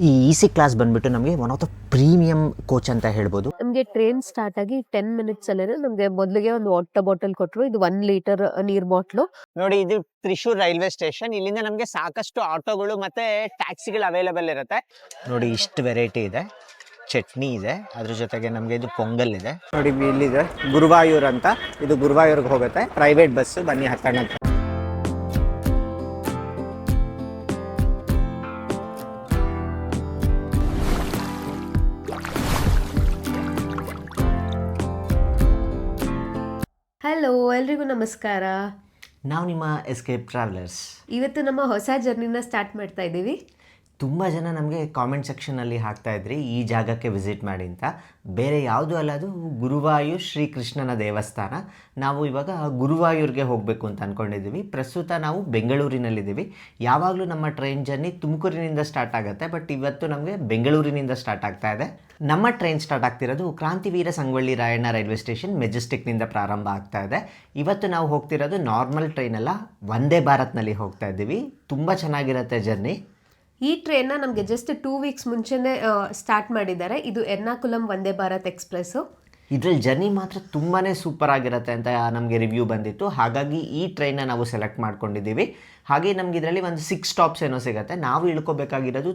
ಈ EC class ಬಂದ್ಬಿಟ್ಟು ನಮಗೆ one of the premium coach ಅಂತ ಹೇಳ್ಬೋದು. ನಮಗೆ ಟ್ರೈನ್ ಸ್ಟಾರ್ಟ್ ಆಗಿ 10 ಮಿನಿಟ್ಸ್ ಅಲ್ಲೇ ನಮಗೆ ಮೊದಲಿಗೆ ಒಂದು ವಾಟರ್ ಬಾಟಲ್ ಕೊಟ್ಟರು. ಇದು 1 ಲೀಟರ್ ನೀರ್ ಬಾಟ್ಲು. ನೋಡಿ, ಇದು ತ್ರಿಶೂರ್ ರೈಲ್ವೆ ಸ್ಟೇಷನ್. ಇಲ್ಲಿಂದ ನಮಗೆ ಸಾಕಷ್ಟು ಆಟೋಗಳು ಮತ್ತೆ ಟ್ಯಾಕ್ಸಿಗಳು ಅವೈಲೇಬಲ್ ಇರುತ್ತೆ. ನೋಡಿ, ಇಷ್ಟು ವೆರೈಟಿ ಇದೆ. ಚಟ್ನಿ ಇದೆ, ಅದ್ರ ಜೊತೆಗೆ ನಮಗೆ ಇದು ಪೊಂಗಲ್ ಇದೆ. ನೋಡಿ, ಇಲ್ಲಿದೆ ಗುರುವಾಯೂರ್ ಅಂತ. ಇದು ಗುರುವಾಯೂರ್ಗೆ ಹೋಗುತ್ತೆ, ಪ್ರೈವೇಟ್ ಬಸ್. ಬನ್ನಿ ಹತ್ತೋಣ. ಹಲೋ, ಎಲ್ರಿಗೂ ನಮಸ್ಕಾರ. ನಾವು ನಿಮ್ಮ ಎಸ್ಕೇಪ್ ಟ್ರಾವೆಲರ್ಸ್. ಇವತ್ತು ನಮ್ಮ ಹೊಸ ಜರ್ನಿನ ಸ್ಟಾರ್ಟ್ ಮಾಡ್ತಾ ಇದ್ದೀವಿ. ತುಂಬ ಜನ ನಮಗೆ ಕಾಮೆಂಟ್ ಸೆಕ್ಷನಲ್ಲಿ ಹಾಕ್ತಾಯಿದ್ರಿ ಈ ಜಾಗಕ್ಕೆ ವಿಸಿಟ್ ಮಾಡಿ ಅಂತ. ಬೇರೆ ಯಾವುದು ಅಲ್ಲ, ಅದು ಗುರುವಾಯೂರ್ ಶ್ರೀಕೃಷ್ಣನ ದೇವಸ್ಥಾನ. ನಾವು ಇವಾಗ ಗುರುವಾಯೂರ್ಗೆ ಹೋಗಬೇಕು ಅಂತ ಅಂದ್ಕೊಂಡಿದ್ದೀವಿ. ಪ್ರಸ್ತುತ ನಾವು ಬೆಂಗಳೂರಿನಲ್ಲಿದ್ದೀವಿ. ಯಾವಾಗಲೂ ನಮ್ಮ ಟ್ರೈನ್ ಜರ್ನಿ ತುಮಕೂರಿನಿಂದ ಸ್ಟಾರ್ಟ್ ಆಗುತ್ತೆ, ಬಟ್ ಇವತ್ತು ನಮಗೆ ಬೆಂಗಳೂರಿನಿಂದ ಸ್ಟಾರ್ಟ್ ಆಗ್ತಾ ಇದೆ. ನಮ್ಮ ಟ್ರೈನ್ ಸ್ಟಾರ್ಟ್ ಆಗ್ತಿರೋದು ಕ್ರಾಂತಿವೀರ ಸಂಗೊಳ್ಳಿ ರಾಯಣ್ಣ ರೈಲ್ವೆ ಸ್ಟೇಷನ್ ಮೆಜೆಸ್ಟಿಕ್ನಿಂದ ಪ್ರಾರಂಭ ಆಗ್ತಾ ಇದೆ. ಇವತ್ತು ನಾವು ಹೋಗ್ತಿರೋದು ನಾರ್ಮಲ್ ಟ್ರೈನ್ ಅಲ್ಲ, ವಂದೇ ಭಾರತ್ನಲ್ಲಿ ಹೋಗ್ತಾ ಇದ್ದೀವಿ. ತುಂಬ ಚೆನ್ನಾಗಿರುತ್ತೆ ಜರ್ನಿ. ಈ ಟ್ರೈನ್ನ ನಮಗೆ ಜಸ್ಟ್ 2 ವೀಕ್ಸ್ ಮುಂಚೆನೇ ಸ್ಟಾರ್ಟ್ ಮಾಡಿದ್ದಾರೆ. ಇದು ಎರ್ನಾಕುಲಂ ವಂದೇ ಭಾರತ್ ಎಕ್ಸ್ಪ್ರೆಸ್ಸು. ಇದರಲ್ಲಿ ಜರ್ನಿ ಮಾತ್ರ ತುಂಬಾ ಸೂಪರ್ ಆಗಿರುತ್ತೆ ಅಂತ ನಮಗೆ ರಿವ್ಯೂ ಬಂದಿತ್ತು. ಹಾಗಾಗಿ ಈ ಟ್ರೈನ್ನ ನಾವು ಸೆಲೆಕ್ಟ್ ಮಾಡ್ಕೊಂಡಿದ್ದೀವಿ. ಹಾಗೆ ನಮ್ಗೆ ಇದರಲ್ಲಿ ಒಂದು 6 ಸ್ಟಾಪ್ಸ್ ಏನೋ ಸಿಗುತ್ತೆ. ನಾವು ಇಳ್ಕೋಬೇಕಾಗಿರೋದು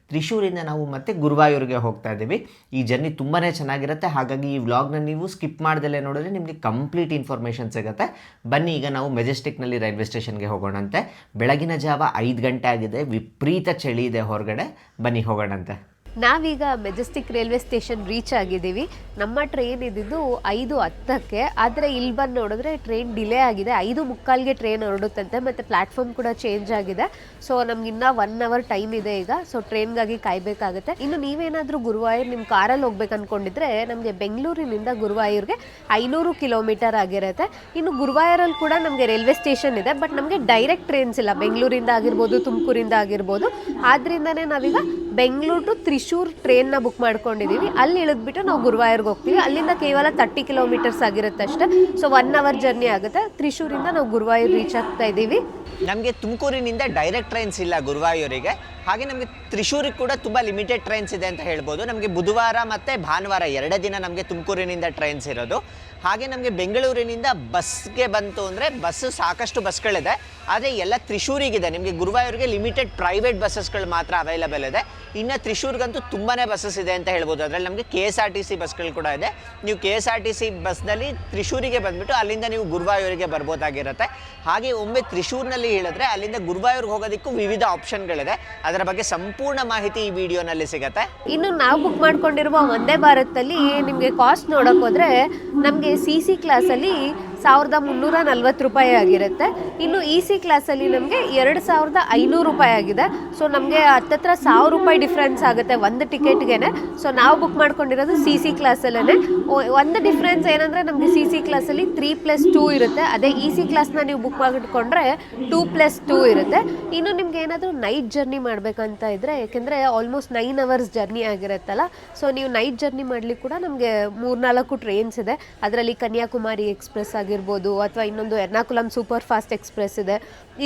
ತ್ರಿಶೂರಿಂದ ನಾವು ಮತ್ತೆ ಗುರುವಾಯೂರ್ಗೆ ಹೋಗ್ತಾ ಇದ್ದೀವಿ. ಈ ಜರ್ನಿ ತುಂಬಾ ಚೆನ್ನಾಗಿರುತ್ತೆ. ಹಾಗಾಗಿ ಈ ವ್ಲಾಗ್ನ ನೀವು ಸ್ಕಿಪ್ ಮಾಡ್ದಲೇ ನೋಡಿದ್ರೆ ನಿಮಗೆ ಕಂಪ್ಲೀಟ್ ಇನ್ಫಾರ್ಮೇಷನ್ ಸಿಗುತ್ತೆ. ಬನ್ನಿ, ಈಗ ನಾವು ಮೆಜೆಸ್ಟಿಕ್ನಲ್ಲಿ ರೈಲ್ವೆ ಸ್ಟೇಷನ್ಗೆ ಹೋಗೋಣಂತೆ. ಬೆಳಗಿನ ಜಾವ 5 ಗಂಟೆ ಆಗಿದೆ. ವಿಪರೀತ ಚಳಿ ಇದೆ ಹೊರಗಡೆ. ಬನ್ನಿ ಹೋಗೋಣಂತೆ. ನಾವೀಗ ಮೆಜೆಸ್ಟಿಕ್ ರೈಲ್ವೆ ಸ್ಟೇಷನ್ ರೀಚ್ ಆಗಿದ್ದೀವಿ. ನಮ್ಮ ಟ್ರೈನ್ ಇದ್ದಿದ್ದು 5:10ಕ್ಕೆ, ಆದರೆ ಇಲ್ಲಿ ಬಂದು ನೋಡಿದ್ರೆ ಟ್ರೈನ್ ಡಿಲೇ ಆಗಿದೆ. 5:45ಗೆ ಟ್ರೈನ್ ಹೊರಡುತ್ತಂತೆ, ಮತ್ತು ಪ್ಲ್ಯಾಟ್ಫಾರ್ಮ್ ಕೂಡ ಚೇಂಜ್ ಆಗಿದೆ. ಸೊ ನಮ್ಗಿನ್ನ 1 ಅವರ್ ಟೈಮ್ ಇದೆ ಈಗ. ಸೊ ಟ್ರೈನ್ಗಾಗಿ ಕಾಯಬೇಕಾಗುತ್ತೆ. ಇನ್ನು ನೀವೇನಾದರೂ ಗುರುವಾಯೂರ್ ನಿಮ್ಮ ಕಾರಲ್ಲಿ ಹೋಗ್ಬೇಕು ಅಂದ್ಕೊಂಡಿದ್ರೆ ನಮಗೆ ಬೆಂಗಳೂರಿನಿಂದ ಗುರುವಾಯೂರ್ಗೆ 500 ಕಿಲೋಮೀಟರ್ ಆಗಿರುತ್ತೆ. ಇನ್ನು ಗುರುವಾಯೂರಲ್ಲಿ ಕೂಡ ನಮಗೆ ರೈಲ್ವೆ ಸ್ಟೇಷನ್ ಇದೆ, ಬಟ್ ನಮಗೆ ಡೈರೆಕ್ಟ್ ಟ್ರೈನ್ಸ್ ಇಲ್ಲ. ಬೆಂಗಳೂರಿಂದ ಆಗಿರ್ಬೋದು, ತುಮಕೂರಿಂದ ಆಗಿರ್ಬೋದು. ಆದ್ದರಿಂದನೇ ನಾವೀಗ ಬೆಂಗಳೂರು ಟು ತ್ರಿಶೂರ್ ಟ್ರೈನ್ನ ಬುಕ್ ಮಾಡ್ಕೊಂಡಿದ್ದೀವಿ. ಅಲ್ಲಿ ಇಳಿದ್ಬಿಟ್ಟು ನಾವು ಗುರುವಾಯೂರ್ಗೆ ಹೋಗ್ತೀವಿ. ಅಲ್ಲಿಂದ ಕೇವಲ 30 ಕಿಲೋಮೀಟರ್ಸ್ ಆಗಿರುತ್ತೆ ಅಷ್ಟೇ. ಸೊ 1 ಅವರ್ ಜರ್ನಿ ಆಗುತ್ತೆ. ತ್ರಿಶೂರಿಂದ ನಾವು ಗುರುವಾಯೂರ್ ರೀಚ್ ಆಗ್ತಾ ಇದ್ದೀವಿ. ನಮಗೆ ತುಮಕೂರಿನಿಂದ ಡೈರೆಕ್ಟ್ ಟ್ರೈನ್ಸ್ ಇಲ್ಲ ಗುರುವಾಯೂರಿಗೆ. ಹಾಗೆ ನಮಗೆ ತ್ರಿಶೂರಿಗೆ ಕೂಡ ತುಂಬ ಲಿಮಿಟೆಡ್ ಟ್ರೈನ್ಸ್ ಇದೆ ಅಂತ ಹೇಳ್ಬೋದು. ನಮಗೆ ಬುಧವಾರ ಮತ್ತು ಭಾನುವಾರ 2 ದಿನ ನಮಗೆ ತುಮಕೂರಿನಿಂದ ಟ್ರೈನ್ಸ್ ಇರೋದು. ಹಾಗೆ ನಮಗೆ ಬೆಂಗಳೂರಿನಿಂದ ಬಸ್ಗೆ ಬಂತು ಅಂದರೆ ಸಾಕಷ್ಟು ಬಸ್ಗಳಿದೆ, ಆದರೆ ಎಲ್ಲ ತ್ರಿಶೂರಿಗಿದೆ. ನಿಮಗೆ ಗುರುವಾಯೂರಿಗೆ ಲಿಮಿಟೆಡ್ ಪ್ರೈವೇಟ್ ಬಸ್ಸಸ್ಗಳು ಮಾತ್ರ ಅವೈಲೇಬಲ್ ಇದೆ. ಇನ್ನು ತ್ರಿಶೂರ್ಗಂತೂ ತುಂಬಾ ಬಸ್ಸಸ್ ಇದೆ ಅಂತ ಹೇಳ್ಬೋದು. ಅದರಲ್ಲಿ ನಮಗೆ KSRTC ಬಸ್ಗಳು ಕೂಡ ಇದೆ. ನೀವು KSRTC ಬಸ್ನಲ್ಲಿ ತ್ರಿಶೂರಿಗೆ ಬಂದುಬಿಟ್ಟು ಅಲ್ಲಿಂದ ನೀವು ಗುರುವಾಯೂರಿಗೆ ಬರ್ಬೋದಾಗಿರುತ್ತೆ. ಹಾಗೆ ಒಮ್ಮೆ ತ್ರಿಶೂರ್ನಲ್ಲಿ ಹೇಳಿದ್ರೆ ಅಲ್ಲಿಂದ ಗುರುವಾಯೂರ್ಗೆ ಹೋಗೋದಕ್ಕೂ ವಿವಿಧ ಆಪ್ಷನ್ಗಳಿದೆ. ಅದರ ಬಗ್ಗೆ ಸಂಪೂರ್ಣ ಮಾಹಿತಿ ಈ ವಿಡಿಯೋನಲ್ಲಿ ಸಿಗುತ್ತೆ. ಇನ್ನು ನಾವು ಬುಕ್ ಮಾಡ್ಕೊಂಡಿರುವ ವಂದೇ ಭಾರತಲ್ಲಿ ನಿಮಗೆ ಕಾಸ್ಟ್ ನೋಡೋಕೆ ಹೋದರೆ ನಮಗೆ CC ಕ್ಲಾಸಲ್ಲಿ 1340 ರೂಪಾಯಿ ಆಗಿರುತ್ತೆ. ಇನ್ನು EC ಕ್ಲಾಸಲ್ಲಿ ನಮಗೆ 2500 ರೂಪಾಯಿ ಆಗಿದೆ. ಸೊ ನಮಗೆ ಹತ್ತತ್ರ 1000 ರೂಪಾಯಿ ಡಿಫ್ರೆನ್ಸ್ ಆಗುತ್ತೆ ಒಂದು ಟಿಕೆಟ್ಗೆ. ಸೊ ನಾವು ಬುಕ್ ಮಾಡ್ಕೊಂಡಿರೋದು CC ಕ್ಲಾಸಲ್ಲೇ. ಒಂದು ಡಿಫ್ರೆನ್ಸ್ ಏನಂದರೆ ನಮಗೆ CC ಕ್ಲಾಸಲ್ಲಿ 3+2 ಇರುತ್ತೆ. ಅದೇ EC ಕ್ಲಾಸ್ನ ನೀವು ಬುಕ್ ಮಾಡಿಕೊಂಡ್ರೆ 2+2 ಇರುತ್ತೆ. ಇನ್ನು ನಿಮ್ಗೆ ಏನಾದರೂ ನೈಟ್ ಜರ್ನಿ ಮಾಡಬೇಕಂತ ಇದ್ದರೆ, ಯಾಕೆಂದರೆ ಆಲ್ಮೋಸ್ಟ್ 9 ಅವರ್ಸ್ ಜರ್ನಿ ಆಗಿರುತ್ತಲ್ಲ, ಸೊ ನೀವು ನೈಟ್ ಜರ್ನಿ ಮಾಡಲಿಕ್ಕೆ ಕೂಡ ನಮಗೆ 3-4 ಟ್ರೈನ್ಸ್ ಇದೆ. ಅದರಲ್ಲಿ ಕನ್ಯಾಕುಮಾರಿ ಎಕ್ಸ್ಪ್ರೆಸ್ ಆಗಿರ್ಬೋದು, ಅಥವಾ ಇನ್ನೊಂದು ಎರ್ನಾಕುಲಂ ಸೂಪರ್ ಫಾಸ್ಟ್ ಎಕ್ಸ್ಪ್ರೆಸ್ ಇದೆ.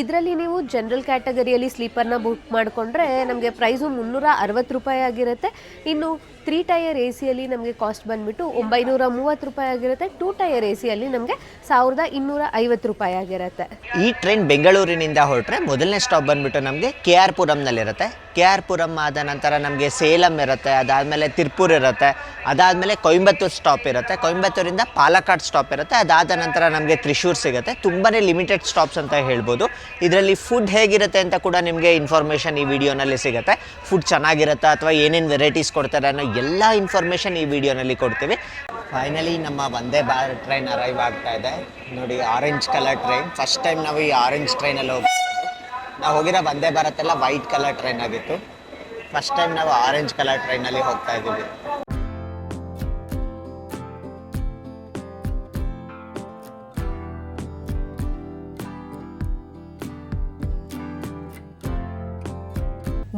ಇದರಲ್ಲಿ ನೀವು ಜನರಲ್ ಕ್ಯಾಟಗರಿಯಲ್ಲಿ ಸ್ಲೀಪರ್ನ ಬುಕ್ ಮಾಡಿಕೊಂಡ್ರೆ ನಮಗೆ ಪ್ರೈಸು 360 ರೂಪಾಯಿ ಆಗಿರುತ್ತೆ. ಇನ್ನು 3 ಟೈರ್ ACಯಲ್ಲಿ ನಮಗೆ ಕಾಸ್ಟ್ ಬಂದುಬಿಟ್ಟು 930 ರೂಪಾಯಿ ಆಗಿರುತ್ತೆ. 2 ಟೈರ್ ACಯಲ್ಲಿ ನಮಗೆ 1250 ರೂಪಾಯಿ ಆಗಿರುತ್ತೆ. ಈ ಟ್ರೈನ್ ಬೆಂಗಳೂರಿನಿಂದ ಹೊರಟ್ರೆ ಮೊದಲನೇ ಸ್ಟಾಪ್ ಬಂದುಬಿಟ್ಟು ನಮಗೆ KR ಪುರಂನಲ್ಲಿರುತ್ತೆ. KR ಪುರಂ ಆದ ನಂತರ ನಮಗೆ ಸೇಲಂ ಇರುತ್ತೆ, ಅದಾದಮೇಲೆ ತಿರುಪೂರ್ ಇರುತ್ತೆ, ಅದಾದಮೇಲೆ ಕೊಯಂಬತ್ತೂರು ಸ್ಟಾಪ್ ಇರುತ್ತೆ, ಕೊಯಂಬತ್ತೂರಿಂದ ಪಾಲಕ್ಕಾಡ್ ಸ್ಟಾಪ್ ಇರುತ್ತೆ, ಅದಾದ ನಂತರ ನಮಗೆ ತ್ರಿಶೂರ್ ಸಿಗುತ್ತೆ. ತುಂಬಾ ಲಿಮಿಟೆಡ್ ಸ್ಟಾಪ್ಸ್ ಅಂತ ಹೇಳ್ಬೋದು. ಇದರಲ್ಲಿ ಫುಡ್ ಹೇಗಿರುತ್ತೆ ಅಂತ ಕೂಡ ನಿಮಗೆ ಇನ್ಫಾರ್ಮೇಷನ್ ಈ ವಿಡಿಯೋನಲ್ಲಿ ಸಿಗುತ್ತೆ. ಫುಡ್ ಚೆನ್ನಾಗಿರುತ್ತೆ ಅಥವಾ ಏನೇನು ವೆರೈಟೀಸ್ ಕೊಡ್ತಾರೆ ಅನ್ನೋ ಎಲ್ಲ ಇನ್ಫಾರ್ಮೇಷನ್ ಈ ವಿಡಿಯೋನಲ್ಲಿ ಕೊಡ್ತೀವಿ. ಫೈನಲಿ ನಮ್ಮ ವಂದೇ ಭಾರತ್ ಟ್ರೈನ್ ಅರೈವ್ ಆಗ್ತಾ ಇದೆ. ನೋಡಿ, orange colour train. First time ನಾವು ಈ ಆರೆಂಜ್ ಟ್ರೈನಲ್ಲಿ ಹೋಗ್ತಿರೋದು. ನಾವು ಹೋಗಿರೋ ವಂದೇ ಭಾರತ್ ಎಲ್ಲ ವೈಟ್ ಕಲರ್ ಟ್ರೈನ್ ಆಗಿತ್ತು. ಫಸ್ಟ್ ಟೈಮ್ ನಾವು ಆರೆಂಜ್ ಕಲರ್ ಟ್ರೈನಲ್ಲಿ ಹೋಗ್ತಾ ಇದ್ದೀವಿ.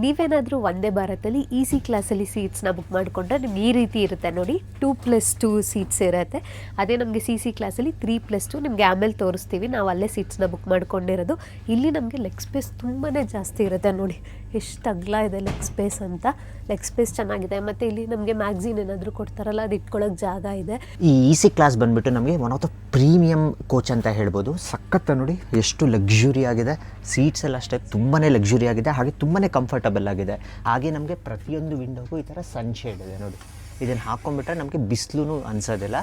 ನೀವೇನಾದರೂ ವಂದೇ ಭಾರತಲ್ಲಿ EC ಕ್ಲಾಸಲ್ಲಿ ಸೀಟ್ಸ್ನ ಬುಕ್ ಮಾಡಿಕೊಂಡ್ರೆ ನಿಮ್ಗೆ ಈ ರೀತಿ ಇರುತ್ತೆ ನೋಡಿ. 2+2 ಸೀಟ್ಸ್ ಇರುತ್ತೆ. ಅದೇ ನಮಗೆ CC ಕ್ಲಾಸಲ್ಲಿ 3+2. ನಿಮಗೆ ಆಮೇಲೆ ತೋರಿಸ್ತೀವಿ. ನಾವು ಅಲ್ಲೇ ಸೀಟ್ಸ್ನ ಬುಕ್ ಮಾಡ್ಕೊಂಡಿರೋದು. ಇಲ್ಲಿ ನಮಗೆ ಲೆಗ್ ಸ್ಪೇಸ್ ತುಂಬಾ ಜಾಸ್ತಿ ಇರುತ್ತೆ ನೋಡಿ. ಎಷ್ಟು ಅಗಲ ಇದೆ ಲೆಗ್ ಸ್ಪೇಸ್ ಅಂತ. ಲೆಗ್ ಸ್ಪೇಸ್ ಚೆನ್ನಾಗಿದೆ. ಮತ್ತು ಇಲ್ಲಿ ನಮಗೆ ಮ್ಯಾಗ್ಝಿನ್ ಏನಾದರೂ ಕೊಡ್ತಾರಲ್ಲ, ಅದು ಇಟ್ಕೊಳ್ಳೋಕೆ ಜಾಗ ಇದೆ. ಈ ಇ.ಸಿ ಕ್ಲಾಸ್ ಬಂದುಬಿಟ್ಟು ನಮಗೆ one of the premium coach ಅಂತ ಹೇಳ್ಬೋದು. ಸಖತ್ತ ನೋಡಿ ಎಷ್ಟು ಲಕ್ಸುರಿ ಆಗಿದೆ. ಸೀಟ್ಸ್ ಎಲ್ಲ ಅಷ್ಟೇ ತುಂಬಾ ಲಕ್ಸುರಿ ಆಗಿದೆ, ಹಾಗೆ ತುಂಬಾ ಕಂಫರ್ಟಬಲ್ ಆಗಿದೆ. ಹಾಗೆ ನಮಗೆ ಪ್ರತಿಯೊಂದು ವಿಂಡೋಗೂ ಈ ಥರ ಸನ್ಶೇಡ್ ಇದೆ ನೋಡಿ. ಇದನ್ನು ಹಾಕ್ಕೊಂಡ್ಬಿಟ್ರೆ ನಮಗೆ ಬಿಸಿಲು ಅನಿಸೋದಿಲ್ಲ.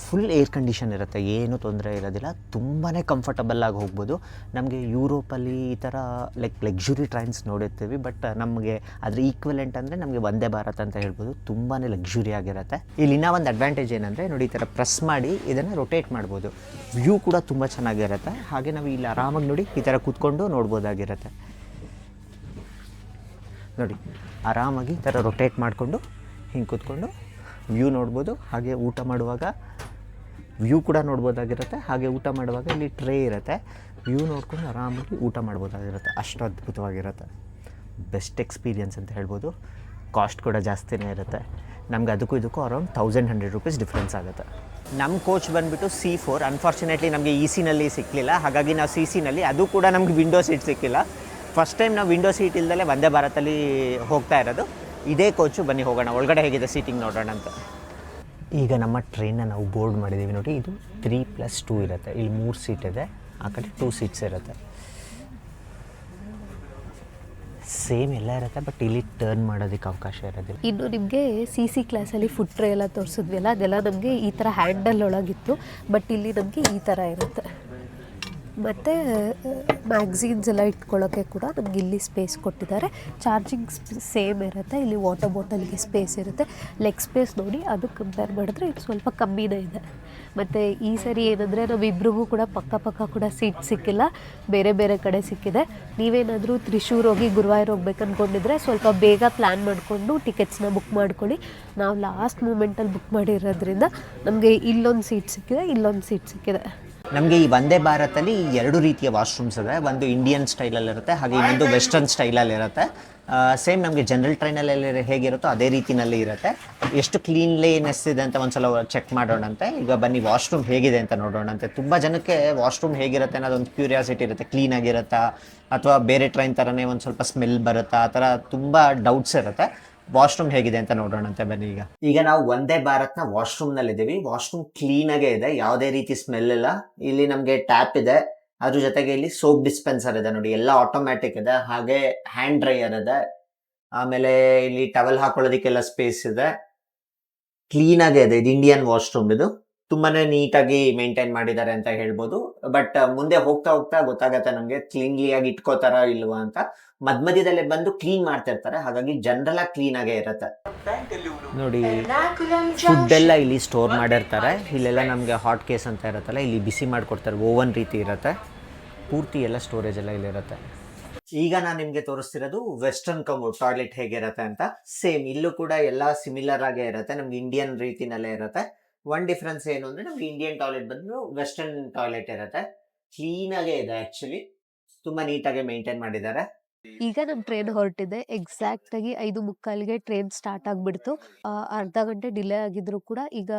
ಫುಲ್ ಏರ್ ಕಂಡೀಷನ್ ಇರುತ್ತೆ, ಏನೂ ತೊಂದರೆ ಇರೋದಿಲ್ಲ. ತುಂಬಾ ಕಂಫರ್ಟಬಲ್ಲಾಗಿ ಹೋಗ್ಬೋದು. ನಮಗೆ ಯುರೋಪಲ್ಲಿ ಈ ಥರ ಲಕ್ಸುರಿ ಟ್ರೈನ್ಸ್ ನೋಡಿರ್ತೀವಿ, ಬಟ್ ನಮಗೆ ಅದ್ರ ಈಕ್ವಲೆಂಟ್ ಅಂದರೆ ನಮಗೆ ವಂದೇ ಭಾರತ್ ಅಂತ ಹೇಳ್ಬೋದು. ತುಂಬಾ ಲಕ್ಸುರಿ ಆಗಿರುತ್ತೆ. ಇಲ್ಲಿ ಇನ್ನೂ ಒಂದು ಅಡ್ವಾಂಟೇಜ್ ಏನಂದರೆ ನೋಡಿ, ಈ ಥರ ಪ್ರೆಸ್ ಮಾಡಿ ಇದನ್ನು ರೊಟೇಟ್ ಮಾಡ್ಬೋದು. ವ್ಯೂ ಕೂಡ ತುಂಬ ಚೆನ್ನಾಗಿರುತ್ತೆ. ಹಾಗೆ ನಾವು ಇಲ್ಲಿ ಆರಾಮಾಗಿ ನೋಡಿ ಈ ಥರ ಕೂತ್ಕೊಂಡು ನೋಡ್ಬೋದಾಗಿರುತ್ತೆ. ನೋಡಿ ಆರಾಮಾಗಿ ಈ ಥರ ರೊಟೇಟ್ ಮಾಡಿಕೊಂಡು ಹಿಂಗೆ ಕೂತ್ಕೊಂಡು ವ್ಯೂ ನೋಡ್ಬೋದು. ಹಾಗೆ ಊಟ ಮಾಡುವಾಗ ವ್ಯೂ ಕೂಡ ನೋಡ್ಬೋದಾಗಿರುತ್ತೆ. ಹಾಗೆ ಊಟ ಮಾಡುವಾಗ ಇಲ್ಲಿ ಟ್ರೇ ಇರುತ್ತೆ, ವ್ಯೂ ನೋಡ್ಕೊಂಡು ಆರಾಮಾಗಿ ಊಟ ಮಾಡ್ಬೋದಾಗಿರುತ್ತೆ. ಅಷ್ಟು ಅದ್ಭುತವಾಗಿರುತ್ತೆ. ಬೆಸ್ಟ್ ಎಕ್ಸ್ಪೀರಿಯನ್ಸ್ ಅಂತ ಹೇಳ್ಬೋದು. ಕಾಸ್ಟ್ ಕೂಡ ಜಾಸ್ತಿನೇ ಇರುತ್ತೆ. ನಮ್ಗೆ ಅದಕ್ಕೂ ಇದಕ್ಕೂ ಅರೌಂಡ್ 1100 ರೂಪೀಸ್ ಡಿಫ್ರೆನ್ಸ್ ಆಗುತ್ತೆ. ನಮ್ಮ ಕೋಚ್ ಬಂದುಬಿಟ್ಟು C4. ಅನ್ಫಾರ್ಚುನೇಟ್ಲಿ ನಮಗೆ E.C.ನಲ್ಲಿ ಸಿಕ್ಕಲಿಲ್ಲ, ಹಾಗಾಗಿ ನಾವು C.C.ನಲ್ಲಿ, ಅದು ಕೂಡ ನಮ್ಗೆ ವಿಂಡೋ ಸೀಟ್ ಸಿಕ್ಕಿಲ್ಲ. ಫಸ್ಟ್ ಟೈಮ್ ನಾವು ವಿಂಡೋ ಸೀಟ್ ಇಲ್ದಲೇ ವಂದೇ ಭಾರತಲ್ಲಿ ಹೋಗ್ತಾ ಇರೋದು. ಇದೇ ಕೋಚು, ಬನ್ನಿ ಹೋಗೋಣ, ಒಳಗಡೆ ಹೇಗಿದೆ ಸೀಟಿಂಗ್ ನೋಡೋಣ ಅಂತ. ಈಗ ನಮ್ಮ ಟ್ರೈನ್ನ ನಾವು ಬೋರ್ಡ್ ಮಾಡಿದ್ದೀವಿ ನೋಡಿ. ಇದು 3+2 ಇರುತ್ತೆ. ಇಲ್ಲಿ 3 ಸೀಟ್ ಇದೆ, ಆ ಕಡೆ 2 ಸೀಟ್ಸ್ ಇರುತ್ತೆ. ಸೇಮ್ ಎಲ್ಲ ಇರುತ್ತೆ, ಬಟ್ ಇಲ್ಲಿ ಟರ್ನ್ ಮಾಡೋದಕ್ಕೆ ಅವಕಾಶ ಇರೋದಿಲ್ಲ. ಇನ್ನು ನಿಮಗೆ C ಕ್ಲಾಸಲ್ಲಿ ಫುಡ್ ಟ್ರೇ ಎಲ್ಲ ತೋರಿಸಿದ್ವಿ ಅಲ್ಲ, ಅದೆಲ್ಲ ನಮಗೆ ಈ ಥರ ಹ್ಯಾಂಡಲ್ ಒಳಗಿತ್ತು, ಬಟ್ ಇಲ್ಲಿ ನಮಗೆ ಈ ಥರ ಇರುತ್ತೆ. ಮತ್ತು ಮ್ಯಾಗ್ಝೀನ್ಸ್ ಎಲ್ಲ ಇಟ್ಕೊಳ್ಳೋಕ್ಕೆ ಕೂಡ ನಮ್ಗೆ ಇಲ್ಲಿ ಸ್ಪೇಸ್ ಕೊಟ್ಟಿದ್ದಾರೆ. ಚಾರ್ಜಿಂಗ್ ಸೇಮ್ ಇರುತ್ತೆ. ಇಲ್ಲಿ ವಾಟರ್ ಬಾಟಲ್ಗೆ ಸ್ಪೇಸ್ ಇರುತ್ತೆ. ಲೆಗ್ ಸ್ಪೇಸ್ ನೋಡಿ, ಅದಕ್ಕೆ ಕಂಪೇರ್ ಮಾಡಿದ್ರೆ ಇದು ಸ್ವಲ್ಪ ಕಮ್ಮಿನೇ ಇದೆ. ಮತ್ತು ಈ ಸರಿ ಏನಂದರೆ ನಮ್ಮಿಬ್ರಿಗೂ ಕೂಡ ಪಕ್ಕ ಕೂಡ ಸೀಟ್ ಸಿಕ್ಕಿಲ್ಲ, ಬೇರೆ ಬೇರೆ ಕಡೆ ಸಿಕ್ಕಿದೆ. ನೀವೇನಾದರೂ ತ್ರಿಶೂರ್ ಹೋಗಿ ಗುರುವಾಯೂರ್ ಹೋಗ್ಬೇಕು ಅಂದ್ಕೊಂಡಿದ್ರೆ ಸ್ವಲ್ಪ ಬೇಗ ಪ್ಲ್ಯಾನ್ ಮಾಡಿಕೊಂಡು ಟಿಕೆಟ್ಸ್ನ ಬುಕ್ ಮಾಡ್ಕೊಳ್ಳಿ. ನಾವು ಲಾಸ್ಟ್ ಮೂಮೆಂಟಲ್ಲಿ ಬುಕ್ ಮಾಡಿರೋದ್ರಿಂದ ನಮಗೆ ಇಲ್ಲೊಂದು ಸೀಟ್ ಸಿಕ್ಕಿದೆ, ಇಲ್ಲೊಂದು ಸೀಟ್ ಸಿಕ್ಕಿದೆ. ನಮಗೆ ಈ ವಂದೇ ಭಾರತಲ್ಲಿ 2 ರೀತಿಯ ವಾಶ್ರೂಮ್ಸ್ ಇದೆ. ಒಂದು ಇಂಡಿಯನ್ ಸ್ಟೈಲಲ್ಲಿರುತ್ತೆ, ಹಾಗೆ ಇನ್ನೊಂದು ವೆಸ್ಟರ್ನ್ ಸ್ಟೈಲಲ್ಲಿರುತ್ತೆ. ಸೇಮ್ ನಮಗೆ ಜನರಲ್ ಟ್ರೈನಲ್ಲಿ ಹೇಗಿರುತ್ತೋ ಅದೇ ರೀತಿಯಲ್ಲಿ ಇರುತ್ತೆ. ಎಷ್ಟು ಕ್ಲೀನ್ಲಿನೆಸ್ ಇದೆ ಅಂತ ಒಂದ್ಸಲ ಚೆಕ್ ಮಾಡೋಣಂತೆ. ಈಗ ಬನ್ನಿ ವಾಶ್ರೂಮ್ ಹೇಗಿದೆ ಅಂತ ನೋಡೋಣಂತೆ. ತುಂಬ ಜನಕ್ಕೆ ವಾಶ್ರೂಮ್ ಹೇಗಿರುತ್ತೆ ಅನ್ನೋದೊಂದು ಕ್ಯೂರಿಯಾಸಿಟಿ ಇರುತ್ತೆ. ಕ್ಲೀನಾಗಿರುತ್ತಾ ಅಥವಾ ಬೇರೆ ಟ್ರೈನ್ ಥರನೇ ಒಂದು ಸ್ವಲ್ಪ ಸ್ಮೆಲ್ ಬರುತ್ತಾ, ಆ ಥರ ತುಂಬ ಡೌಟ್ಸ್ ಇರುತ್ತೆ. ವಾಶ್ರೂಮ್ ಹೇಗಿದೆ ಅಂತ ನೋಡೋಣಂತೆ ಬನ್ನಿ. ಈಗ ನಾವು ವಂದೇ ಭಾರತ್ನ ವಾಶ್ರೂಮ್ನಲ್ಲಿದ್ದೀವಿ. ವಾಶ್ರೂಮ್ ಕ್ಲೀನಾಗೇ ಇದೆ, ಯಾವುದೇ ರೀತಿ ಸ್ಮೆಲ್ ಇಲ್ಲ. ಇಲ್ಲಿ ನಮಗೆ ಟ್ಯಾಪ್ ಇದೆ, ಅದ್ರ ಜೊತೆಗೆ ಇಲ್ಲಿ ಸೋಪ್ ಡಿಸ್ಪೆನ್ಸರ್ ಇದೆ ನೋಡಿ, ಎಲ್ಲ ಆಟೋಮ್ಯಾಟಿಕ್ ಇದೆ. ಹಾಗೆ ಹ್ಯಾಂಡ್ ಡ್ರೈಯರ್ ಇದೆ. ಆಮೇಲೆ ಇಲ್ಲಿ ಟವೆಲ್ ಹಾಕೊಳ್ಳೋದಕ್ಕೆಲ್ಲ ಸ್ಪೇಸ್ ಇದೆ. ಕ್ಲೀನಾಗೇ ಇದೆ. ಇದು ಇಂಡಿಯನ್ ವಾಶ್ರೂಮ್. ಇದು ತುಂಬಾನೇ ನೀಟಾಗಿ ಮೇಂಟೈನ್ ಮಾಡಿದ್ದಾರೆ ಅಂತ ಹೇಳ್ಬೋದು. ಬಟ್ ಮುಂದೆ ಹೋಗ್ತಾ ಹೋಗ್ತಾ ಗೊತ್ತಾಗತ್ತೆ ನಮಗೆ ಕ್ಲೀನ್ಲಿಯಾಗಿ ಇಟ್ಕೋತಾರ ಇಲ್ವಾ ಅಂತ. ಮಧ್ಯದಲ್ಲಿ ಬಂದು ಕ್ಲೀನ್ ಮಾಡ್ತಾ ಇರ್ತಾರೆ, ಹಾಗಾಗಿ ಜನರಲ್ ಆಗಿ ಕ್ಲೀನ್ ಆಗೇ ಇರುತ್ತೆ ನೋಡಿ. ಫುಡ್ ಎಲ್ಲ ಇಲ್ಲಿ ಸ್ಟೋರ್ ಮಾಡಿರ್ತಾರೆ. ಇಲ್ಲೆಲ್ಲ ನಮಗೆ ಹಾಟ್ ಕೇಸ್ ಅಂತ ಇರುತ್ತಲ್ಲ, ಇಲ್ಲಿ ಬಿಸಿ ಮಾಡಿಕೊಡ್ತಾರೆ, ಓವನ್ ರೀತಿ ಇರುತ್ತೆ. ಪೂರ್ತಿ ಎಲ್ಲ ಸ್ಟೋರೇಜ್ ಎಲ್ಲ ಇಲ್ಲಿರುತ್ತೆ. ಈಗ ನಾನು ನಿಮಗೆ ತೋರಿಸ್ತಿರೋದು ವೆಸ್ಟರ್ನ್ ಕಮೋಡ್ ಟಾಯ್ಲೆಟ್ ಹೇಗಿರುತ್ತೆ ಅಂತ. ಸೇಮ್ ಇಲ್ಲೂ ಕೂಡ ಎಲ್ಲ ಸಿಮಿಲರ್ ಆಗೇ ಇರುತ್ತೆ, ನಮ್ಗೆ ಇಂಡಿಯನ್ ರೀತಿನಲ್ಲೇ ಇರುತ್ತೆ. ಒನ್ ಡಿಫ್ರೆನ್ಸ್ ಏನು ಅಂದರೆ ನಮ್ಗೆ ಇಂಡಿಯನ್ ಟಾಯ್ಲೆಟ್ ಬಂದು ವೆಸ್ಟರ್ನ್ ಟಾಯ್ಲೆಟ್ ಇರುತ್ತೆ. ಕ್ಲೀನಾಗೇ ಇದೆ, ಆ್ಯಕ್ಚುಲಿ ತುಂಬ ನೀಟಾಗಿ ಮೇಂಟೈನ್ ಮಾಡಿದ್ದಾರೆ. ಈಗ ನಮ್ಮ ಟ್ರೈನ್ ಹೊರಟಿದೆ. ಎಕ್ಸಾಕ್ಟಾಗಿ 5:45ಗೆ ಟ್ರೈನ್ ಸ್ಟಾರ್ಟ್ ಆಗಿಬಿಡ್ತು. ಅರ್ಧ ಗಂಟೆ ಡಿಲೇ ಆಗಿದ್ರು ಕೂಡ ಈಗ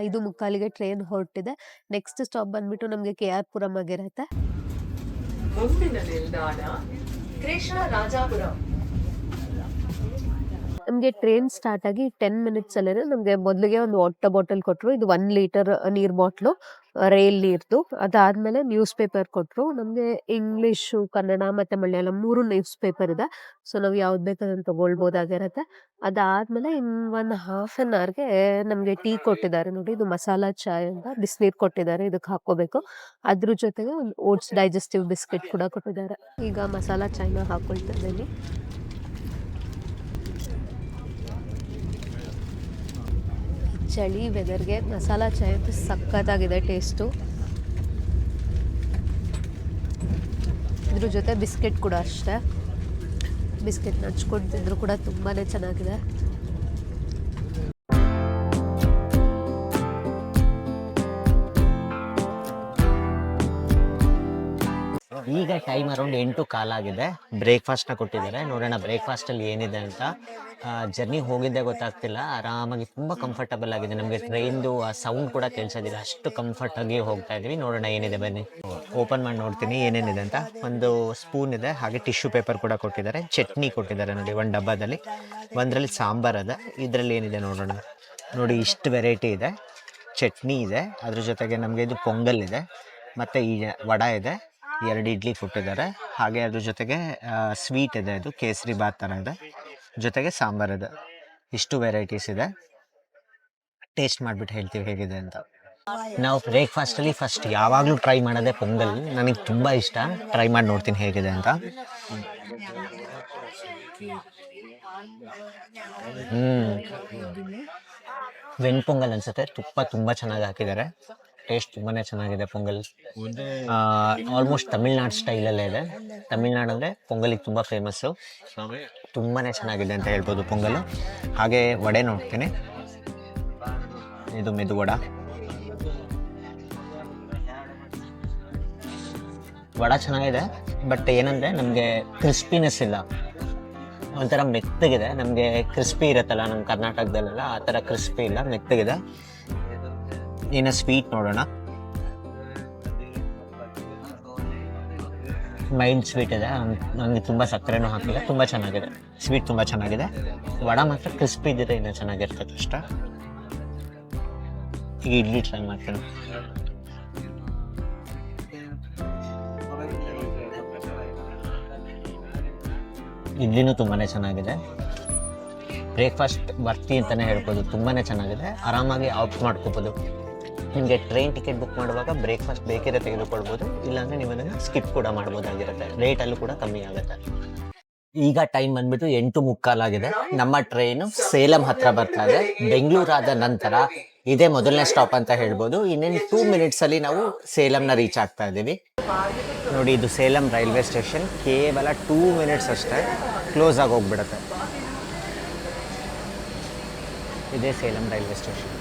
5:45ಗೆ ಟ್ರೈನ್ ಹೊರಟಿದೆ. ನೆಕ್ಸ್ಟ್ ಸ್ಟಾಪ್ ಬಂದ್ಬಿಟ್ಟು ನಮಗೆ KR ಪುರಂ ಆಗಿರುತ್ತೆ. ಮುಂದಿನ ನಿಲ್ದಾಣ ಕೃಷ್ಣರಾಜಪುರ. ನಮಗೆ ಟ್ರೈನ್ ಸ್ಟಾರ್ಟ್ ಆಗಿ 10 ಮಿನಿಟ್ಸಲ್ಲೇ ನಮಗೆ ಮೊದಲಿಗೆ ಒಂದು ವಾಟರ್ ಬಾಟಲ್ ಕೊಟ್ಟರು. ಇದು 1 ಲೀಟರ್ ನೀರು ಬಾಟ್ಲು, ರೈಲ್ ನೀರ್ದು. ಅದಾದಮೇಲೆ ನ್ಯೂಸ್ ಪೇಪರ್ ಕೊಟ್ಟರು. ನಮಗೆ ಇಂಗ್ಲೀಷು, ಕನ್ನಡ ಮತ್ತು ಮಲಯಾಳಂ 3 ನ್ಯೂಸ್ ಪೇಪರ್ ಇದೆ. ಸೊ ನಾವು ಯಾವ್ದು ಬೇಕಾದ್ರೂ ತೊಗೊಳ್ಬೋದಾಗಿರುತ್ತೆ. ಅದಾದಮೇಲೆ ಒಂದು ಹಾಫ್ ಆನ್ ಅವರ್ಗೆ ನಮಗೆ ಟೀ ಕೊಟ್ಟಿದ್ದಾರೆ ನೋಡಿ. ಇದು ಮಸಾಲಾ ಚಾಯ್ ಅಂತ ಬಿಸಿನೀರು ಕೊಟ್ಟಿದ್ದಾರೆ, ಇದಕ್ಕೆ ಹಾಕ್ಕೋಬೇಕು. ಅದ್ರ ಜೊತೆಗೆ ಒಂದು ಓಟ್ಸ್ ಡೈಜೆಸ್ಟಿವ್ ಬಿಸ್ಕೆಟ್ ಕೂಡ ಕೊಟ್ಟಿದ್ದಾರೆ. ಈಗ ಮಸಾಲಾ ಚಾಯ್ನ ಹಾಕ್ಕೊಳ್ತಾ ಇದ್ದೀನಿ. ಚಳಿ ವೆದರ್ಗೆ ಮಸಾಲಾ ಚಾಯ್ ಅಂತೂ ಸಖತ್ತಾಗಿದೆ ಟೇಸ್ಟು. ಇದ್ರ ಜೊತೆ ಬಿಸ್ಕೆಟ್ ಕೂಡ ಅಷ್ಟೇ. ಬಿಸ್ಕೆಟ್ ಹಚ್ಕೊಂಡು ತಿಂದರೂ ಕೂಡ ತುಂಬಾ ಚೆನ್ನಾಗಿದೆ. ಈಗ ಟೈಮ್ ಅರೌಂಡ್ 8:15 ಆಗಿದೆ. ಬ್ರೇಕ್ಫಾಸ್ಟ್ನ ಕೊಟ್ಟಿದ್ದಾರೆ. ನೋಡೋಣ ಬ್ರೇಕ್ಫಾಸ್ಟಲ್ಲಿ ಏನಿದೆ ಅಂತ. ಜರ್ನಿ ಹೋಗಿದ್ದೆ ಗೊತ್ತಾಗ್ತಿಲ್ಲ. ಆರಾಮಾಗಿ ತುಂಬ ಕಂಫರ್ಟಬಲ್ ಆಗಿದೆ. ನಮಗೆ ಟ್ರೈನ್ದು ಆ ಸೌಂಡ್ ಕೂಡ ಕೇಳಿಸೋದಿಲ್ಲ, ಅಷ್ಟು ಕಂಫರ್ಟಾಗಿ ಹೋಗ್ತಾ ಇದ್ವಿ. ನೋಡೋಣ ಏನಿದೆ ಬನ್ನಿ. ಓಪನ್ ಮಾಡಿ ನೋಡ್ತೀನಿ ಏನೇನಿದೆ ಅಂತ. ಒಂದು ಸ್ಪೂನ್ ಇದೆ, ಹಾಗೆ ಟಿಶ್ಯೂ ಪೇಪರ್ ಕೂಡ ಕೊಟ್ಟಿದ್ದಾರೆ. ಚಟ್ನಿ ಕೊಟ್ಟಿದ್ದಾರೆ ನೋಡಿ ಒಂದು ಡಬ್ಬದಲ್ಲಿ. ಒಂದರಲ್ಲಿ ಸಾಂಬಾರ್ ಅದ. ಇದರಲ್ಲಿ ಏನಿದೆ ನೋಡೋಣ. ನೋಡಿ ಇಷ್ಟು ವೆರೈಟಿ ಇದೆ. ಚಟ್ನಿ ಇದೆ, ಅದ್ರ ಜೊತೆಗೆ ನಮಗೆ ಇದು ಪೊಂಗಲ್ ಇದೆ, ಮತ್ತು ಈ ವಡೆ ಇದೆ, 2 ಇಡ್ಲಿ ಕೊಟ್ಟಿದ್ದಾರೆ. ಹಾಗೆ ಅದ್ರ ಜೊತೆಗೆ ಸ್ವೀಟ್ ಇದೆ, ಅದು ಕೇಸರಿ ಬಾತ್ ಥರ ಇದೆ, ಜೊತೆಗೆ ಸಾಂಬಾರ್ ಇದೆ. ಇಷ್ಟು ವೆರೈಟೀಸ್ ಇದೆ. ಟೇಸ್ಟ್ ಮಾಡಿಬಿಟ್ಟು ಹೇಳ್ತೀವಿ ಹೇಗಿದೆ ಅಂತ. ನಾವು ಬ್ರೇಕ್ಫಾಸ್ಟಲ್ಲಿ ಫಸ್ಟ್ ಯಾವಾಗಲೂ ಟ್ರೈ ಮಾಡೋದೇ ಪೊಂಗಲ್. ನನಗೆ ತುಂಬ ಇಷ್ಟ. ಟ್ರೈ ಮಾಡಿ ನೋಡ್ತೀನಿ ಹೇಗಿದೆ ಅಂತ. ವೆಣ್ ಪೊಂಗಲ್ ಅನ್ಸುತ್ತೆ. ತುಪ್ಪ ತುಂಬ ಚೆನ್ನಾಗಿ ಹಾಕಿದ್ದಾರೆ. ಟೇಸ್ಟ್ ತುಂಬಾ ಚೆನ್ನಾಗಿದೆ ಪೊಂಗಲ್. ಆಲ್ಮೋಸ್ಟ್ ತಮಿಳ್ನಾಡು ಸ್ಟೈಲಲ್ಲೇ ಇದೆ. ತಮಿಳ್ನಾಡು ಅಂದರೆ ಪೊಂಗಲಿಗೆ ತುಂಬ ಫೇಮಸ್ಸು. ತುಂಬಾ ಚೆನ್ನಾಗಿದೆ ಅಂತ ಹೇಳ್ಬೋದು ಪೊಂಗಲ್. ಹಾಗೆ ವಡೆ ನೋಡ್ತೀನಿ. ಇದು ಮೆದು ವಡ. ವಡ ಚೆನ್ನಾಗಿದೆ, ಬಟ್ ಏನಂದರೆ ನಮಗೆ ಕ್ರಿಸ್ಪಿನೆಸ್ ಇಲ್ಲ. ಒಂಥರ ಮೆತ್ತಗಿದೆ. ನಮಗೆ ಕ್ರಿಸ್ಪಿ ಇರುತ್ತಲ್ಲ ನಮ್ಮ ಕರ್ನಾಟಕದಲ್ಲೆಲ್ಲ, ಆ ಥರ ಕ್ರಿಸ್ಪಿ ಇಲ್ಲ, ಮೆತ್ತಗಿದೆ. ಇನ್ನು ಸ್ವೀಟ್ ನೋಡೋಣ. ಮೈಲ್ಡ್ ಸ್ವೀಟ್ ಇದೆ. ನನಗೆ ತುಂಬ ಸಕ್ಕರೆನೂ ಹಾಕಿಲ್ಲ. ತುಂಬ ಚೆನ್ನಾಗಿದೆ ಸ್ವೀಟ್, ತುಂಬ ಚೆನ್ನಾಗಿದೆ. ವಡ ಮಾತ್ರ ಕ್ರಿಸ್ಪಿ ಇದ್ದರೆ ಇನ್ನೂ ಚೆನ್ನಾಗಿರ್ತದೆ ಅಷ್ಟ. ಈಗ ಇಡ್ಲಿ ಟ್ರೈ ಮಾಡ್ತೀನಿ. ಇಡ್ಲಿನೂ ತುಂಬಾ ಚೆನ್ನಾಗಿದೆ. ಬ್ರೇಕ್ಫಾಸ್ಟ್ ಬರ್ತಿ ಅಂತಲೇ ಹೇಳ್ಬೋದು. ತುಂಬಾ ಚೆನ್ನಾಗಿದೆ. ಆರಾಮಾಗಿ ಆಪ್ಟ್ ಮಾಡ್ಕೋಬೋದು. ನಿಮಗೆ ಟ್ರೈನ್ ಟಿಕೆಟ್ ಬುಕ್ ಮಾಡುವಾಗ ಬ್ರೇಕ್ಫಾಸ್ಟ್ ಬೇಕಿದ್ರೆ ತೆಗೆದುಕೊಳ್ಬೋದು, ಇಲ್ಲಾಂದರೆ ನೀವು ಅದನ್ನು ಸ್ಕಿಪ್ ಕೂಡ ಮಾಡ್ಬೋದಾಗಿರುತ್ತೆ. ರೇಟಲ್ಲೂ ಕೂಡ ಕಮ್ಮಿ ಆಗುತ್ತೆ. ಈಗ ಟೈಮ್ ಬಂದ್ಬಿಟ್ಟು 8:45 ಆಗಿದೆ. ನಮ್ಮ ಟ್ರೈನು ಸೇಲಂ ಹತ್ರ ಬರ್ತಾ ಇದೆ. ಬೆಂಗಳೂರಾದ ನಂತರ ಇದೇ ಮೊದಲನೇ ಸ್ಟಾಪ್ ಅಂತ ಹೇಳ್ಬೋದು. ಇನ್ನೇನು 2 ಮಿನಿಟ್ಸಲ್ಲಿ ನಾವು ಸೇಲಂನ ರೀಚ್ ಆಗ್ತಾ ಇದ್ದೀವಿ. ನೋಡಿ, ಇದು ಸೇಲಂ ರೈಲ್ವೆ ಸ್ಟೇಷನ್. ಕೇವಲ 2 ಮಿನಿಟ್ಸ್ ಅಷ್ಟೇ, ಕ್ಲೋಸ್ ಆಗಿ ಹೋಗ್ಬಿಡುತ್ತೆ. ಇದೇ ಸೇಲಂ ರೈಲ್ವೆ ಸ್ಟೇಷನ್.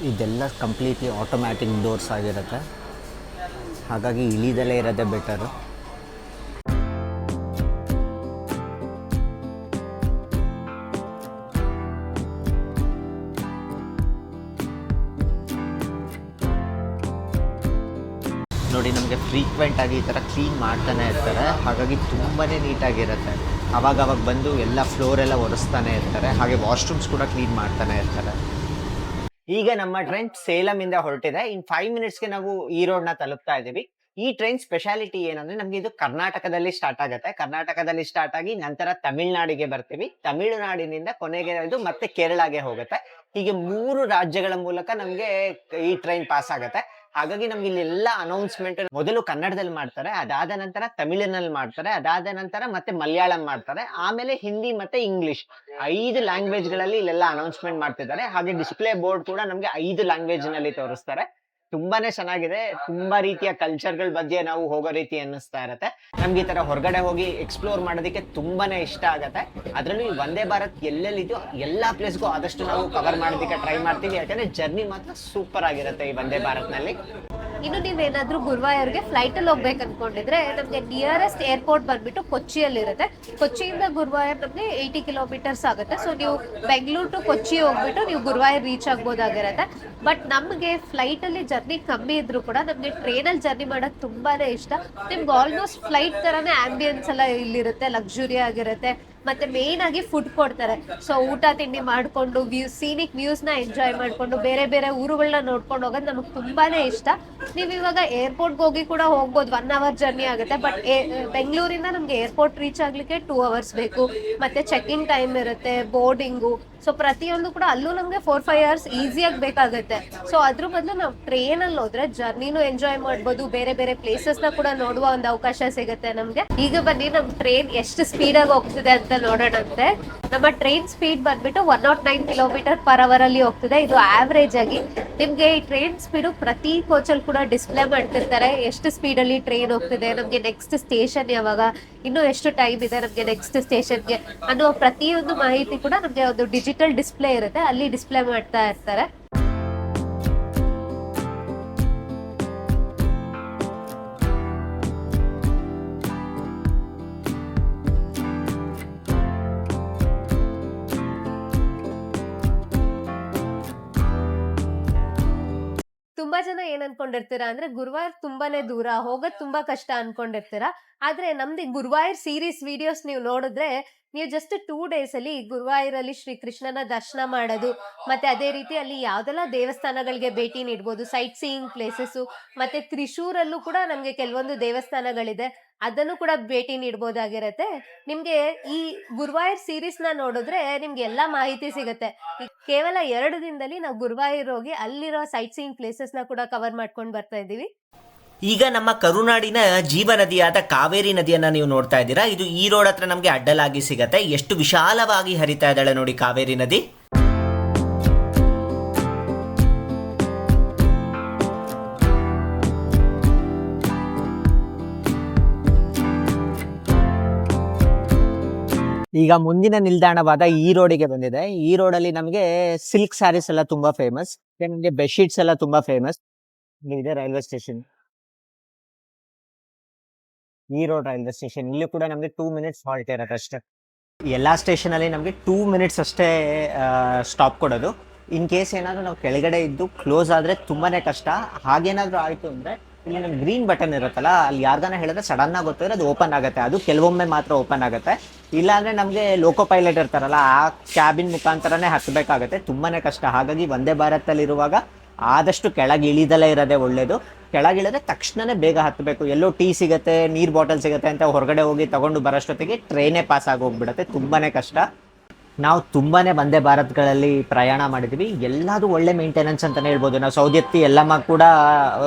ಇದೆಲ್ಲ ಕಂಪ್ಲೀಟ್ಲಿ ಆಟೋಮ್ಯಾಟಿಕ್ ಡೋರ್ಸ್ ಆಗಿರುತ್ತೆ, ಹಾಗಾಗಿ ಇಳಿದಲೇ ಇರೋದೇ ಬೆಟರು. ನೋಡಿ, ನಮಗೆ ಫ್ರೀಕ್ವೆಂಟಾಗಿ ಈ ಥರ ಕ್ಲೀನ್ ಮಾಡ್ತಾನೆ ಇರ್ತಾರೆ, ಹಾಗಾಗಿ ತುಂಬಾ ನೀಟಾಗಿರುತ್ತೆ. ಅವಾಗ ಬಂದು ಎಲ್ಲ ಫ್ಲೋರೆಲ್ಲ ಒರೆಸ್ತಾನೆ ಇರ್ತಾರೆ. ಹಾಗೆ ವಾಶ್ರೂಮ್ಸ್ ಕೂಡ ಕ್ಲೀನ್ ಮಾಡ್ತಾನೆ ಇರ್ತಾರೆ. ಈಗ ನಮ್ಮ ಟ್ರೈನ್ ಸೇಲಮಿಂದ ಹೊರಟಿದೆ. ಇನ್ 5 ಮಿನಿಟ್ಸ್ಗೆ ನಾವು ಈ ರೋಡ್ನ ತಲುಪ್ತಾ ಇದ್ದೀವಿ. ಈ ಟ್ರೈನ್ ಸ್ಪೆಷಾಲಿಟಿ ಏನಂದ್ರೆ, ನಮ್ಗೆ ಇದು ಕರ್ನಾಟಕದಲ್ಲಿ ಸ್ಟಾರ್ಟ್ ಆಗುತ್ತೆ. ಕರ್ನಾಟಕದಲ್ಲಿ ಸ್ಟಾರ್ಟ್ ಆಗಿ ನಂತರ ತಮಿಳ್ನಾಡಿಗೆ ಬರ್ತೀವಿ. ತಮಿಳುನಾಡಿನಿಂದ ಕೊನೆಗೆ ಇದು ಮತ್ತೆ ಕೇರಳಗೆ ಹೋಗುತ್ತೆ. ಹೀಗೆ 3 ರಾಜ್ಯಗಳ ಮೂಲಕ ನಮಗೆ ಈ ಟ್ರೈನ್ ಪಾಸ್ ಆಗುತ್ತೆ. ಹಾಗಾಗಿ ನಮ್ಗೆ ಇಲ್ಲೆಲ್ಲ ಅನೌನ್ಸ್ಮೆಂಟ್ ಮೊದಲು ಕನ್ನಡದಲ್ಲಿ ಮಾಡ್ತಾರೆ, ಅದಾದ ನಂತರ ತಮಿಳಿನಲ್ಲಿ ಮಾಡ್ತಾರೆ, ಅದಾದ ನಂತರ ಮತ್ತೆ ಮಲಯಾಳಂ ಮಾಡ್ತಾರೆ, ಆಮೇಲೆ ಹಿಂದಿ ಮತ್ತೆ ಇಂಗ್ಲಿಷ್ 5 ಲ್ಯಾಂಗ್ವೇಜ್ಗಳಲ್ಲಿ ಇಲ್ಲೆಲ್ಲ ಅನೌನ್ಸ್ಮೆಂಟ್ ಮಾಡ್ತಿದ್ದಾರೆ. ಹಾಗೆ ಡಿಸ್ಪ್ಲೇ ಬೋರ್ಡ್ ಕೂಡ ನಮ್ಗೆ 5 ಲ್ಯಾಂಗ್ವೇಜ್ ನಲ್ಲಿ ತೋರಿಸ್ತಾರೆ. ತುಂಬಾನೇ ಚೆನ್ನಾಗಿದೆ. ತುಂಬಾ ರೀತಿಯ ಕಲ್ಚರ್ಗಳ ಬಗ್ಗೆ ನಾವು ಹೋಗೋ ರೀತಿ ಅನ್ನಿಸ್ತಾ ಇರುತ್ತೆ. ನಮ್ಗೆ ಈ ತರ ಹೊರಗಡೆ ಹೋಗಿ ಎಕ್ಸ್ಪ್ಲೋರ್ ಮಾಡೋದಕ್ಕೆ ತುಂಬಾನೇ ಇಷ್ಟ ಆಗತ್ತೆ. ಅದರಲ್ಲೂ ಈ ವಂದೇ ಭಾರತ್ ಎಲ್ಲೆಲ್ಲಿದೆಯೋ ಎಲ್ಲಾ ಪ್ಲೇಸ್ಗೂ ಆದಷ್ಟು ನಾವು ಕವರ್ ಮಾಡೋದಕ್ಕೆ ಟ್ರೈ ಮಾಡ್ತೀವಿ. ಯಾಕಂದ್ರೆ ಜರ್ನಿ ಮಾತ್ರ ಸೂಪರ್ ಆಗಿರುತ್ತೆ ಈ ವಂದೇ ಭಾರತ್ ನಲ್ಲಿ. ಇನ್ನು ನೀವೇನಾದ್ರೂ ಗುರುವಾಯೂರ್ಗೆ ಫ್ಲೈಟ್ ಅಲ್ಲಿ ಹೋಗ್ಬೇಕು ಅನ್ಕೊಂಡಿದ್ರೆ, ನಮ್ಗೆ ನಿಯರೆಸ್ಟ್ ಏರ್ಪೋರ್ಟ್ ಬಂದ್ಬಿಟ್ಟು ಕೊಚ್ಚಿಯಲ್ಲಿ ಇರುತ್ತೆ. ಕೊಚ್ಚಿಯಿಂದ ಗುರುವಾಯೂರ್ ನಮ್ಗೆ 80 ಕಿಲೋಮೀಟರ್ಸ್ ಆಗುತ್ತೆ. ಸೊ ನೀವು ಬೆಂಗಳೂರು ಟು ಕೊಚ್ಚಿ ಹೋಗ್ಬಿಟ್ಟು ನೀವು ಗುರುವಾಯೂರ್ ರೀಚ್ ಆಗ್ಬೋದಾಗಿರುತ್ತೆ. ಬಟ್ ನಮ್ಗೆ ಫ್ಲೈಟ್ ಅಲ್ಲಿ ಜರ್ನಿ ಕಮ್ಮಿ ಇದ್ರು ಕೂಡ ನಮ್ಗೆ ಟ್ರೈನಲ್ಲಿ ಜರ್ನಿ ಮಾಡೋದು ತುಂಬಾನೇ ಇಷ್ಟ. ನಿಮ್ಗೆ ಆಲ್ಮೋಸ್ಟ್ ಫ್ಲೈಟ್ ತರಾನೇ ಆಂಬಿಯನ್ಸ್ ಎಲ್ಲ ಇಲ್ಲಿರುತ್ತೆ, ಲಕ್ಸುರಿ ಆಗಿರುತ್ತೆ. ಮತ್ತೆ ಮೇನ್ ಆಗಿ ಫುಡ್ ಕೊಡ್ತಾರೆ. ಸೊ ಊಟ ತಿಂಡಿ ಮಾಡ್ಕೊಂಡು ಸೀನಿಕ್ ವ್ಯೂಸ್ ನ ಎಂಜಾಯ್ ಮಾಡ್ಕೊಂಡು ಬೇರೆ ಬೇರೆ ಊರುಗಳನ್ನ ನೋಡ್ಕೊಂಡು ಹೋಗೋದು ನಮಗೆ ತುಂಬಾನೇ ಇಷ್ಟ. ನೀವು ಇವಾಗ ಏರ್ಪೋರ್ಟ್ಗೆ ಹೋಗಿ ಕೂಡ ಹೋಗ್ಬೋದು, 1 ಅವರ್ ಜರ್ನಿ ಆಗುತ್ತೆ. ಬಟ್ ಬೆಂಗಳೂರಿಂದ ನಮ್ಗೆ ಏರ್ಪೋರ್ಟ್ ರೀಚ್ ಆಗ್ಲಿಕ್ಕೆ 2 ಅವರ್ಸ್ ಬೇಕು. ಮತ್ತೆ ಚೆಕಿಂಗ್ ಟೈಮ್ ಇರುತ್ತೆ, ಬೋರ್ಡಿಂಗು. ಸೊ ಪ್ರತಿಯೊಂದು ಕೂಡ ಅಲ್ಲೂ ನಮ್ಗೆ 4-5 ಅವರ್ಸ್ ಈಸಿಯಾಗಿ ಬೇಕಾಗುತ್ತೆ. ಸೊ ಅದ್ರ ಬದಲು ನಾವು ಟ್ರೈನ್ ಅಲ್ಲಿ ಹೋದ್ರೆ ಜರ್ನಿನೂ ಎಂಜಾಯ್ ಮಾಡ್ಬೋದು, ಬೇರೆ ಬೇರೆ ಪ್ಲೇಸಸ್ ನ ಕೂಡ ನೋಡುವ ಒಂದು ಅವಕಾಶ ಸಿಗುತ್ತೆ ನಮ್ಗೆ. ಈಗ ಬನ್ನಿ ನಮ್ ಟ್ರೈನ್ ಎಷ್ಟು ಸ್ಪೀಡ್ ಆಗಿ ಹೋಗ್ತಿದೆ ಅಂತ ನೋಡೋಣಂತೆ. ನಮ್ಮ ಟ್ರೈನ್ ಸ್ಪೀಡ್ ಬಂದ್ಬಿಟ್ಟು 109 ಕಿಲೋಮೀಟರ್ ಪರ್ ಅವರ್ ಅಲ್ಲಿ ಹೋಗ್ತಿದೆ. ಇದು ಆವರೇಜ್ ಆಗಿ. ನಿಮ್ಗೆ ಈ ಟ್ರೈನ್ ಸ್ಪೀಡು ಪ್ರತಿ ಕೋಚಲ್ಲಿ ಕೂಡ ಡಿಸ್ಪ್ಲೇ ಮಾಡ್ತಿರ್ತಾರೆ, ಎಷ್ಟು ಸ್ಪೀಡ್ ಅಲ್ಲಿ ಟ್ರೈನ್ ಹೋಗ್ತಿದೆ, ನಮ್ಗೆ ನೆಕ್ಸ್ಟ್ ಸ್ಟೇಷನ್ ಯಾವಾಗ, ಇನ್ನು ಎಷ್ಟು ಟೈಮ್ ಇದೆ ನಮ್ಗೆ ನೆಕ್ಸ್ಟ್ ಸ್ಟೇಷನ್ಗೆ ಅನ್ನುವ ಪ್ರತಿಯೊಂದು ಮಾಹಿತಿ ಕೂಡ ನಮ್ಗೆ ಒಂದು ಡಿಜಿಟಲ್ ಡಿಸ್ಪ್ಲೇ ಇರುತ್ತೆ, ಅಲ್ಲಿ ಡಿಸ್ಪ್ಲೇ ಮಾಡ್ತಾ ಇರ್ತಾರೆ. ತುಂಬಾ ಜನ ಏನ್ ಅನ್ಕೊಂಡಿರ್ತೀರಾ ಅಂದ್ರೆ ಗುರುವಾಯೂರ್ ತುಂಬಾನೇ ದೂರ, ಹೋಗೋದ್ ತುಂಬಾ ಕಷ್ಟ ಅನ್ಕೊಂಡಿರ್ತೀರಾ. ಆದ್ರೆ ನಮ್ದು ಗುರುವಾಯೂರ್ ಸೀರೀಸ್ ವಿಡಿಯೋಸ್ ನೀವು ನೋಡಿದ್ರೆ ನೀವು ಜಸ್ಟ್ 2 ಡೇಸ್ ಅಲ್ಲಿ ಗುರುವಾಯೂರಲ್ಲಿ ಶ್ರೀ ಕೃಷ್ಣನ ದರ್ಶನ ಮಾಡೋದು, ಮತ್ತೆ ಅದೇ ರೀತಿ ಅಲ್ಲಿ ಯಾವ್ದೆಲ್ಲ ದೇವಸ್ಥಾನಗಳಿಗೆ ಭೇಟಿ ನೀಡ್ಬೋದು, ಸೈಟ್ ಸೀಯಿಂಗ್ ಪ್ಲೇಸಸ್, ಮತ್ತೆ ತ್ರಿಶೂರಲ್ಲೂ ಕೂಡ ನಮ್ಗೆ ಕೆಲವೊಂದು ದೇವಸ್ಥಾನಗಳಿದೆ, ಅದನ್ನು ಕೂಡ ಭೇಟಿ ನೀಡ್ಬೋದಾಗಿರತ್ತೆ. ನಿಮ್ಗೆ ಈ ಗುರುವಾಯೂರ್ ಸೀರೀಸ್ ನ ನೋಡಿದ್ರೆ ನಿಮ್ಗೆ ಎಲ್ಲಾ ಮಾಹಿತಿ ಸಿಗುತ್ತೆ. ಕೇವಲ 2 ದಿನದಲ್ಲಿ ನಾವು ಗುರುವಾಯೂರ್ ಹೋಗಿ ಅಲ್ಲಿರೋ ಸೈಟ್ ಸೀಯಿಂಗ್ ಪ್ಲೇಸಸ್ ನ ಕೂಡ ಕವರ್ ಮಾಡ್ಕೊಂಡು ಬರ್ತಾ ಇದೀವಿ. ಈಗ ನಮ್ಮ ಕರುನಾಡಿನ ಜೀವ ನದಿಯಾದ ಕಾವೇರಿ ನದಿಯನ್ನ ನೀವು ನೋಡ್ತಾ ಇದ್ದೀರಾ. ಇದು ಈ ರೋಡ್ ಹತ್ರ ನಮಗೆ ಅಡ್ಡಲಾಗಿ ಸಿಗತ್ತೆ. ಎಷ್ಟು ವಿಶಾಲವಾಗಿ ಹರಿತಾ ಇದ್ದಾಳೆ ನೋಡಿ ಕಾವೇರಿ ನದಿ. ಈಗ ಮುಂದಿನ ನಿಲ್ದಾಣವಾದ ಈ ರೋಡಿಗೆ ಬಂದಿದೆ. ಈ ರೋಡಲ್ಲಿ ನಮಗೆ ಸಿಲ್ಕ್ ಸ್ಯಾರೀಸ್ ಎಲ್ಲ ತುಂಬಾ ಫೇಮಸ್, ನಮಗೆ ಬೆಡ್ಶೀಟ್ಸ್ ಎಲ್ಲ ತುಂಬಾ ಫೇಮಸ್. ಇದೆ ರೈಲ್ವೆ ಸ್ಟೇಷನ್, ಈ ರೋಡ್ ರೈಲ್ವೆ ಸ್ಟೇಷನ್. ಇಲ್ಲಿ ಕೂಡ ನಮಗೆ 2 ಮಿನಿಟ್ಸ್ ಹಾಲ್ಟ್ ಇರುತ್ತೆ ಅಷ್ಟೇ. ಎಲ್ಲ ಸ್ಟೇಷನಲ್ಲಿ ನಮಗೆ 2 ಮಿನಿಟ್ಸ್ ಅಷ್ಟೇ ಸ್ಟಾಪ್ ಕೊಡೋದು. ಇನ್ ಕೇಸ್ ಏನಾದರೂ ನಾವು ಕೆಳಗಡೆ ಇದ್ದು ಕ್ಲೋಸ್ ಆದರೆ ತುಂಬಾ ಕಷ್ಟ. ಹಾಗೇನಾದರೂ ಆಯಿತು ಅಂದರೆ ಇಲ್ಲಿ ನಮ್ಗೆ ಗ್ರೀನ್ ಬಟನ್ ಇರುತ್ತಲ್ಲ, ಅಲ್ಲಿ ಯಾರ್ಗಾನ ಹೇಳಿದ್ರೆ ಸಡನ್ ಆಗಿ ಗೊತ್ತಿದ್ರೆ ಅದು ಓಪನ್ ಆಗುತ್ತೆ. ಅದು ಕೆಲವೊಮ್ಮೆ ಮಾತ್ರ ಓಪನ್ ಆಗುತ್ತೆ. ಇಲ್ಲಾಂದರೆ ನಮಗೆ ಲೋಕೋ ಪೈಲಟ್ ಇರ್ತಾರಲ್ಲ, ಆ ಕ್ಯಾಬಿನ್ ಮುಖಾಂತರನೇ ಹತ್ತಬೇಕಾಗತ್ತೆ. ತುಂಬಾ ಕಷ್ಟ. ಹಾಗಾಗಿ ವಂದೇ ಭಾರತಲ್ಲಿರುವಾಗ ಆದಷ್ಟು ಕೆಳಗೆ ಇಳಿದಲೇ ಇರೋದೇ ಒಳ್ಳೇದು. ಕೆಳಗಿಳಿದ್ರೆ ತಕ್ಷಣನೇ ಬೇಗ ಹತ್ತಬೇಕು. ಎಲ್ಲೋ ಟೀ ಸಿಗುತ್ತೆ, ನೀರು ಬಾಟಲ್ ಸಿಗುತ್ತೆ ಅಂತ ಹೊರಗಡೆ ಹೋಗಿ ತಗೊಂಡು ಬರೋಷ್ಟೊತ್ತಿಗೆ ಟ್ರೈನೇ ಪಾಸ್ ಆಗಿ ಹೋಗ್ಬಿಡುತ್ತೆ. ತುಂಬಾ ಕಷ್ಟ. ನಾವು ತುಂಬಾ ವಂದೇ ಭಾರತ್ಗಳಲ್ಲಿ ಪ್ರಯಾಣ ಮಾಡಿದ್ವಿ. ಎಲ್ಲದೂ ಒಳ್ಳೆ ಮೇಂಟೆನೆನ್ಸ್ ಅಂತಲೇ ಹೇಳ್ಬೋದು. ನಾವು ಸೌದಿತ್ತಿ ಎಲ್ಲಮ್ಮ ಕೂಡ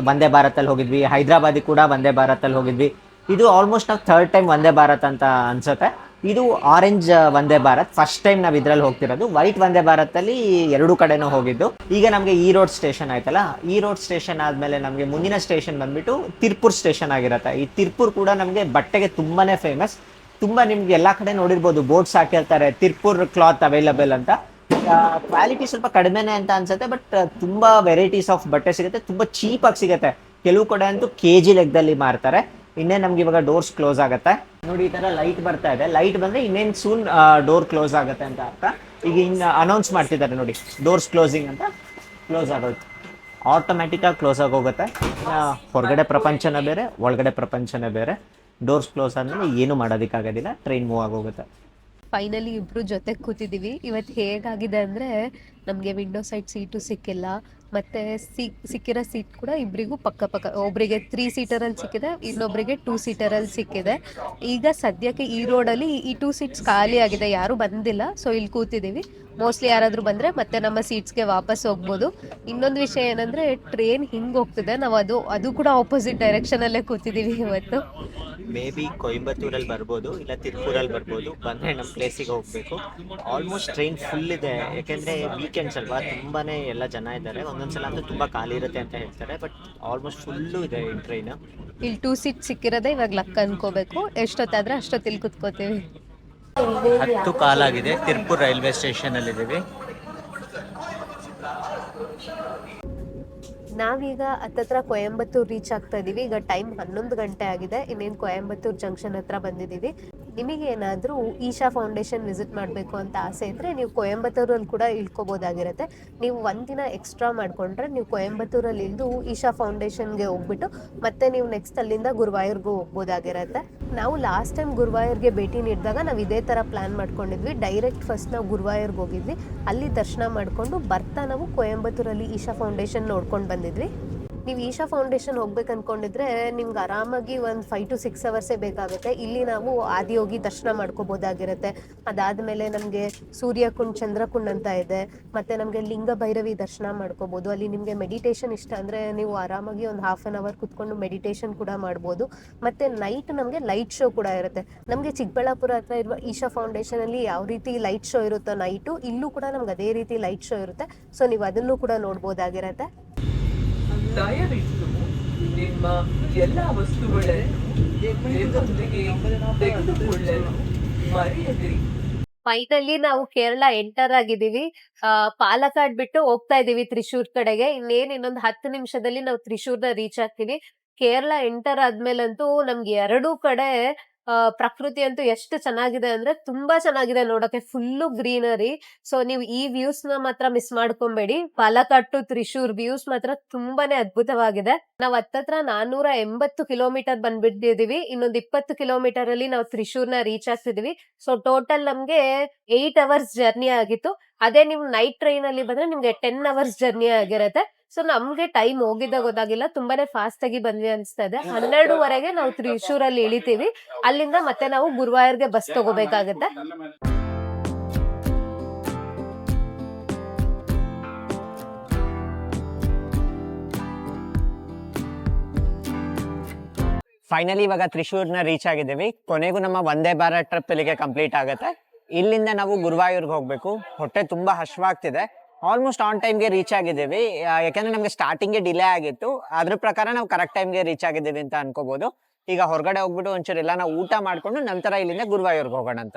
ವಂದೇ ಭಾರತಲ್ಲಿ ಹೋಗಿದ್ವಿ, ಹೈದರಾಬಾದಿಗೆ ಕೂಡ ವಂದೇ ಭಾರತಲ್ಲಿ ಹೋಗಿದ್ವಿ. ಇದು ಆಲ್ಮೋಸ್ಟ್ ನಾವು 3rd ಟೈಮ್ ವಂದೇ ಭಾರತ್ ಅಂತ ಅನ್ಸುತ್ತೆ. ಇದು orange Vande Bharat, first time ನಾವು ಇದ್ರಲ್ಲಿ ಹೋಗ್ತಿರೋದು. ವೈಟ್ ವಂದೇ ಭಾರತಲ್ಲಿ 2 ಕಡೆನೂ ಹೋಗಿದ್ದು. ಈಗ ನಮಗೆ ಈ ರೋಡ್ ಸ್ಟೇಷನ್ ಆಯ್ತಲ್ಲ, ಈ ರೋಡ್ ಸ್ಟೇಷನ್ ಆದಮೇಲೆ ನಮಗೆ ಮುಂದಿನ ಸ್ಟೇಷನ್ ಬಂದ್ಬಿಟ್ಟು ತಿರ್ಪುರ್ ಸ್ಟೇಷನ್ ಆಗಿರುತ್ತೆ. ಈ ತಿರ್ಪುರ್ ಕೂಡ ನಮಗೆ ಬಟ್ಟೆಗೆ ತುಂಬಾ ಫೇಮಸ್. ತುಂಬ ನಿಮ್ಗೆ ಎಲ್ಲ ಕಡೆ ನೋಡಿರ್ಬೋದು, ಬೋರ್ಡ್ಸ್ ಹಾಕಿರ್ತಾರೆ ತಿರ್ಪುರ್ ಕ್ಲಾತ್ ಅವೈಲಬಲ್ ಅಂತ. ಕ್ವಾಲಿಟಿ ಸ್ವಲ್ಪ ಕಡಿಮೆನೇ ಅಂತ ಅನ್ಸುತ್ತೆ, ಬಟ್ ತುಂಬ ವೆರೈಟೀಸ್ ಆಫ್ ಬಟ್ಟೆ ಸಿಗುತ್ತೆ. ತುಂಬ ಚೀಪಾಗಿ ಸಿಗುತ್ತೆ. ಕೆಲವು ಕಡೆ ಅಂತೂ kg ಲೆಕ್ಕದಲ್ಲಿ ಮಾರ್ತಾರೆ. ಇನ್ನೇ ನಮ್ಗೆ ಇವಾಗ ಡೋರ್ಸ್ ಕ್ಲೋಸ್ ಆಗುತ್ತೆ ನೋಡಿ. ಈ ಥರ ಲೈಟ್ ಬರ್ತಾ ಇದೆ. ಲೈಟ್ ಬಂದರೆ ಇನ್ನೇನು ಸೂನ್ ಡೋರ್ ಕ್ಲೋಸ್ ಆಗುತ್ತೆ ಅಂತ ಅರ್ಥ. ಈಗ ಇನ್ನು ಅನೌನ್ಸ್ ಮಾಡ್ತಿದ್ದಾರೆ ನೋಡಿ, ಡೋರ್ಸ್ ಕ್ಲೋಸಿಂಗ್ ಅಂತ. ಕ್ಲೋಸ್ ಆಗೋಯ್ತು, ಆಟೋಮ್ಯಾಟಿಕ್ಕಾಗಿ ಕ್ಲೋಸ್ ಆಗೋಗುತ್ತೆ. ಹೊರಗಡೆ ಪ್ರಪಂಚನೇ ಬೇರೆ, ಒಳಗಡೆ ಪ್ರಪಂಚನೇ ಬೇರೆ. ಡೋರ್ಸ್ ಕ್ಲೋಸ್ ಆದಮೇಲೆ ಏನೂ ಮಾಡೋದಕ್ಕಾಗೋದಿಲ್ಲ, ಟ್ರೈನ್ ಮೂವ್ ಆಗೋಗುತ್ತೆ. ಫೈನಲಿ ಇಬ್ರು ಜೊತೆ ಕೂತಿದೀವಿ. ಇವತ್ತು ಹೇಗಾಗಿದೆ ಅಂದ್ರೆ ನಮ್ಗೆ ವಿಂಡೋ ಸೈಡ್ ಸೀಟು ಸಿಕ್ಕಿಲ್ಲ, ಮತ್ತೆ ಸಿಕ್ಕಿರೋ ಸೀಟ್ ಕೂಡ ಇಬ್ಬರಿಗೂ ಪಕ್ಕ ಪಕ್ಕ, ಒಬ್ರಿಗೆ 3 ಸೀಟರಲ್ಲಿ ಸಿಕ್ಕಿದೆ, ಇನ್ನೊಬ್ರಿಗೆ 2 ಸೀಟರಲ್ಲಿ ಸಿಕ್ಕಿದೆ. ಈಗ ಸದ್ಯಕ್ಕೆ ಈ ರೋಡಲ್ಲಿ ಈ 2 ಸೀಟ್ಸ್ ಖಾಲಿ ಆಗಿದೆ, ಯಾರು ಬಂದಿಲ್ಲ. ಸೊ ಇಲ್ಲಿ ಕೂತಿದ್ದೀವಿ. ಮೋಸ್ಟ್ಲಿ ಯಾರಾದರೂ ಬಂದರೆ ಮತ್ತೆ ನಮ್ಮ ಸೀಟ್ಸ್ಗೆ ವಾಪಸ್ ಹೋಗ್ಬೋದು. ಇನ್ನೊಂದು ವಿಷಯ ಏನಂದರೆ ಟ್ರೈನ್ ಹಿಂಗೆ ಹೋಗ್ತಿದೆ, ನಾವು ಅದು ಕೂಡ ಆಪೋಸಿಟ್ ಡೈರೆಕ್ಷನಲ್ಲೇ ಕೂತಿದ್ದೀವಿ ಇವತ್ತು. ಮೇ ಬಿ ಕೊಯಂಬತ್ತೂರಲ್ಲಿ ಬರ್ಬೋದು, ಇಲ್ಲ ತಿರುಪೂರಲ್ಲಿ ಬರ್ಬೋದು. ಬಂದರೆ ನಮ್ಮ ಪ್ಲೇಸಿಗೆ ಹೋಗಬೇಕು. ಆಲ್ಮೋಸ್ಟ್ ಟ್ರೈನ್ ಫುಲ್ ಇದೆ, ಯಾಕೆಂದರೆ ವೀಕೆಂಡ್ಸ್ ಅಲ್ವಾ, ತುಂಬಾ ಎಲ್ಲ ಜನ ಇದ್ದಾರೆ. ಒಂದೊಂದ್ಸಲ ಅಂತೂ ತುಂಬ ಖಾಲಿ ಇರುತ್ತೆ ಅಂತ ಹೇಳ್ತಾರೆ, ಬಟ್ ಆಲ್ಮೋಸ್ಟ್ ಫುಲ್ಲು ಇದೆ ಈ ಟ್ರೈನು. ಇಲ್ಲಿ 2 ಸೀಟ್ ಸಿಕ್ಕಿರೋದೇ ಇವಾಗ ಲಕ್ ಅನ್ಕೋಬೇಕು. ಎಷ್ಟೊತ್ತಾದರೆ ಅಷ್ಟೊತ್ತಿಲ್ಲಿ ಕೂತ್ಕೋತೀವಿ. 10 ಕಾಲಾಗಿದೆ. ತಿರುಪೂರ್ ರೈಲ್ವೆ ಸ್ಟೇಷನಲ್ಲಿದ್ದೀವಿ. ನಾವೀಗ ಹತ್ತತ್ರ ಕೊಯಂಬತ್ತೂರ್ ರೀಚ್ ಆಗ್ತಾ ಇದೀವಿ. ಈಗ ಟೈಮ್ 11 ಗಂಟೆ ಆಗಿದೆ. ಇನ್ನೇನು ಕೊಯಂಬತ್ತೂರ್ ಜಂಕ್ಷನ್ ಹತ್ರ ಬಂದಿದ್ದೀವಿ. ನಿಮಗೆ ಏನಾದರೂ ಈಶಾ ಫೌಂಡೇಶನ್ ವಿಸಿಟ್ ಮಾಡಬೇಕು ಅಂತ ಆಸೆ ಇದ್ದರೆ ನೀವು ಕೊಯಂಬತ್ತೂರಲ್ಲಿ ಕೂಡ ಇಳ್ಕೊಬೋದಾಗಿರುತ್ತೆ. ನೀವು 1 ದಿನ ಎಕ್ಸ್ಟ್ರಾ ಮಾಡಿಕೊಂಡ್ರೆ ನೀವು ಕೊಯಂಬತ್ತೂರಲ್ಲಿ ಇಳಿದು ಈಶಾ ಫೌಂಡೇಶನ್ಗೆ ಹೋಗ್ಬಿಟ್ಟು ಮತ್ತೆ ನೀವು ನೆಕ್ಸ್ಟ್ ಅಲ್ಲಿಂದ ಗುರುವಾಯೂರ್ಗೂ ಹೋಗ್ಬೋದಾಗಿರುತ್ತೆ. ನಾವು ಲಾಸ್ಟ್ ಟೈಮ್ ಗುರುವಾಯೂರ್ಗೆ ಭೇಟಿ ನೀಡಿದಾಗ ನಾವು ಇದೇ ಥರ ಪ್ಲ್ಯಾನ್ ಮಾಡ್ಕೊಂಡಿದ್ವಿ. ಡೈರೆಕ್ಟ್ ಫಸ್ಟ್ ನಾವು ಗುರುವಾಯೂರ್ಗೆ ಹೋಗಿದ್ವಿ, ಅಲ್ಲಿ ದರ್ಶನ ಮಾಡಿಕೊಂಡು ಬರ್ತಾ ನಾವು ಕೊಯಂಬತ್ತೂರಲ್ಲಿ ಈಶಾ ಫೌಂಡೇಶನ್ ನೋಡ್ಕೊಂಡು ಬಂದಿದ್ವಿ. ನೀವು ಈಶಾ ಫೌಂಡೇಶನ್ ಹೋಗ್ಬೇಕು ಅಂದ್ಕೊಂಡಿದ್ರೆ ನಿಮ್ಗೆ ಆರಾಮಾಗಿ ಒಂದು 5 to 6 ಅವರ್ಸೇ ಬೇಕಾಗುತ್ತೆ. ಇಲ್ಲಿ ನಾವು ಆದಿಯೋಗಿ ದರ್ಶನ ಮಾಡ್ಕೋಬೋದಾಗಿರುತ್ತೆ. ಅದಾದಮೇಲೆ ನಮಗೆ ಸೂರ್ಯಕುಂಡ್, ಚಂದ್ರಕುಂಡ್ ಅಂತ ಇದೆ. ಮತ್ತು ನಮಗೆ ಲಿಂಗ ಭೈರವಿ ದರ್ಶನ ಮಾಡ್ಕೋಬೋದು. ಅಲ್ಲಿ ನಿಮಗೆ ಮೆಡಿಟೇಷನ್ ಇಷ್ಟ ಅಂದರೆ ನೀವು ಆರಾಮಾಗಿ ಒಂದು 1/2 hour ಕೂತ್ಕೊಂಡು ಮೆಡಿಟೇಷನ್ ಕೂಡ ಮಾಡ್ಬೋದು. ಮತ್ತು ನೈಟ್ ನಮಗೆ ಲೈಟ್ ಶೋ ಕೂಡ ಇರುತ್ತೆ. ನಮಗೆ ಚಿಕ್ಕಬಳ್ಳಾಪುರ ಹತ್ರ ಇರುವ ಈಶಾ ಫೌಂಡೇಶನಲ್ಲಿ ಯಾವ ರೀತಿ ಲೈಟ್ ಶೋ ಇರುತ್ತೋ ನೈಟು, ಇಲ್ಲೂ ಕೂಡ ನಮ್ಗೆ ಅದೇ ರೀತಿ ಲೈಟ್ ಶೋ ಇರುತ್ತೆ. ಸೊ ನೀವು ಅದನ್ನು ಕೂಡ ನೋಡ್ಬೋದಾಗಿರುತ್ತೆ. ದಯವಿಟ್ಟು ನಿಮ್ಮ ಎಲ್ಲ ವಸ್ತುಗಳನ್ನು ನಿಮ್ಮೊಂದಿಗೆ ತೆಗೆದುಕೊಳ್ಳಲು ಮರೆಯದಿರಿ. ಫೈನಲಿ ನಾವು ಕೇರಳ ಎಂಟರ್ ಆಗಿದ್ದೀವಿ. ಪಾಲಕ್ಕಾಡ್ ಬಿಟ್ಟು ಹೋಗ್ತಾ ಇದೀವಿ ತ್ರಿಶೂರ್ ಕಡೆಗೆ. ಇನ್ನೊಂದು 10 ನಿಮಿಷದಲ್ಲಿ ನಾವು ತ್ರಿಶೂರ್ನ ರೀಚ್ ಆಗ್ತೀವಿ. ಕೇರಳ ಎಂಟರ್ ಆದ್ಮೇಲಂತೂ ನಮ್ಗೆ 2 ಕಡೆ ಪ್ರಕೃತಿ ಅಂತೂ ಎಷ್ಟು ಚೆನ್ನಾಗಿದೆ ಅಂದ್ರೆ ತುಂಬಾ ಚೆನ್ನಾಗಿದೆ ನೋಡಕ್ಕೆ, ಫುಲ್ಲು ಗ್ರೀನರಿ. ಸೊ ನೀವು ಈ ವ್ಯೂಸ್ ನ ಮಾತ್ರ ಮಿಸ್ ಮಾಡ್ಕೊಂಬೇಡಿ. ಪಾಲಕ್ಕಾಡ್ ಟು ತ್ರಿಶೂರ್ ವ್ಯೂಸ್ ಮಾತ್ರ ತುಂಬಾನೇ ಅದ್ಭುತವಾಗಿದೆ. ನಾವ್ ಹತ್ತತ್ರ 480 ಕಿಲೋಮೀಟರ್ ಬಂದ್ಬಿಟ್ಟಿದೀವಿ. ಇನ್ನೊಂದು 20 ಕಿಲೋಮೀಟರ್ ಅಲ್ಲಿ ನಾವು ತ್ರಿಶೂರ್ನ ರೀಚ್ ಆಗ್ತಿದೀವಿ. ಸೊ ಟೋಟಲ್ ನಮ್ಗೆ 8 ಅವರ್ಸ್ ಜರ್ನಿ ಆಗಿತ್ತು. ಅದೇ ನೀವು ನೈಟ್ ಟ್ರೈನ್ ಅಲ್ಲಿ ಬಂದ್ರೆ ನಿಮ್ಗೆ 10 ಅವರ್ಸ್ ಜರ್ನಿ ಆಗಿರುತ್ತೆ. ಸೊ ನಮ್ಗೆ ಟೈಮ್ ಹೋಗಿದ್ದ ಗೊತ್ತಾಗಿಲ್ಲ, ತುಂಬಾನೇ ಫಾಸ್ಟ್ ಆಗಿ ಬಂದ್ವಿ ಅನ್ಸ್ತಾ ಇದೆ. 12:30ಗೆ ನಾವು ತ್ರಿಶೂರಲ್ಲಿ ಇಳಿತೀವಿ. ಅಲ್ಲಿಂದ ಮತ್ತೆ ನಾವು ಗುರುವಾಯೂರ್ಗೆ ಬಸ್ ತಗೋಬೇಕಾಗತ್ತೆ. ಫೈನಲಿ ಇವಾಗ ತ್ರಿಶೂರ್ನ ರೀಚ್ ಆಗಿದ್ದೀವಿ. ಕೊನೆಗೂ ನಮ್ಮ ವಂದೇ ಭಾರತ್ ಟ್ರಿಪ್ ಇಲ್ಲಿಗೆ ಕಂಪ್ಲೀಟ್ ಆಗುತ್ತೆ. ಇಲ್ಲಿಂದ ನಾವು ಗುರುವಾಯೂರ್ಗೆ ಹೋಗಬೇಕು. ಹೊಟ್ಟೆ ತುಂಬ ಹಶ್ವಾಗ್ತಿದೆ. ಆಲ್ಮೋಸ್ಟ್ ಆನ್ ಟೈಮ್ಗೆ ರೀಚ್ ಆಗಿದ್ದೀವಿ. ಯಾಕೆಂದರೆ ನಮಗೆ ಸ್ಟಾರ್ಟಿಂಗ್ಗೆ ಡಿಲೇ ಆಗಿತ್ತು. ಅದ್ರ ಪ್ರಕಾರ ನಾವು ಕರೆಕ್ಟ್ ಟೈಮ್ಗೆ ರೀಚ್ ಆಗಿದ್ದೀವಿ ಅಂತ ಅನ್ಕೋಬೋದು. ಈಗ ಹೊರಗಡೆ ಹೋಗ್ಬಿಟ್ಟು ಒಂಚೂರು ಎಲ್ಲ ನಾವು ಊಟ ಮಾಡ್ಕೊಂಡು ನಂತರ ಇಲ್ಲಿಂದ ಗುರುವಾಯೂರ್ಗೆ ಹೋಗೋಣ ಅಂತ.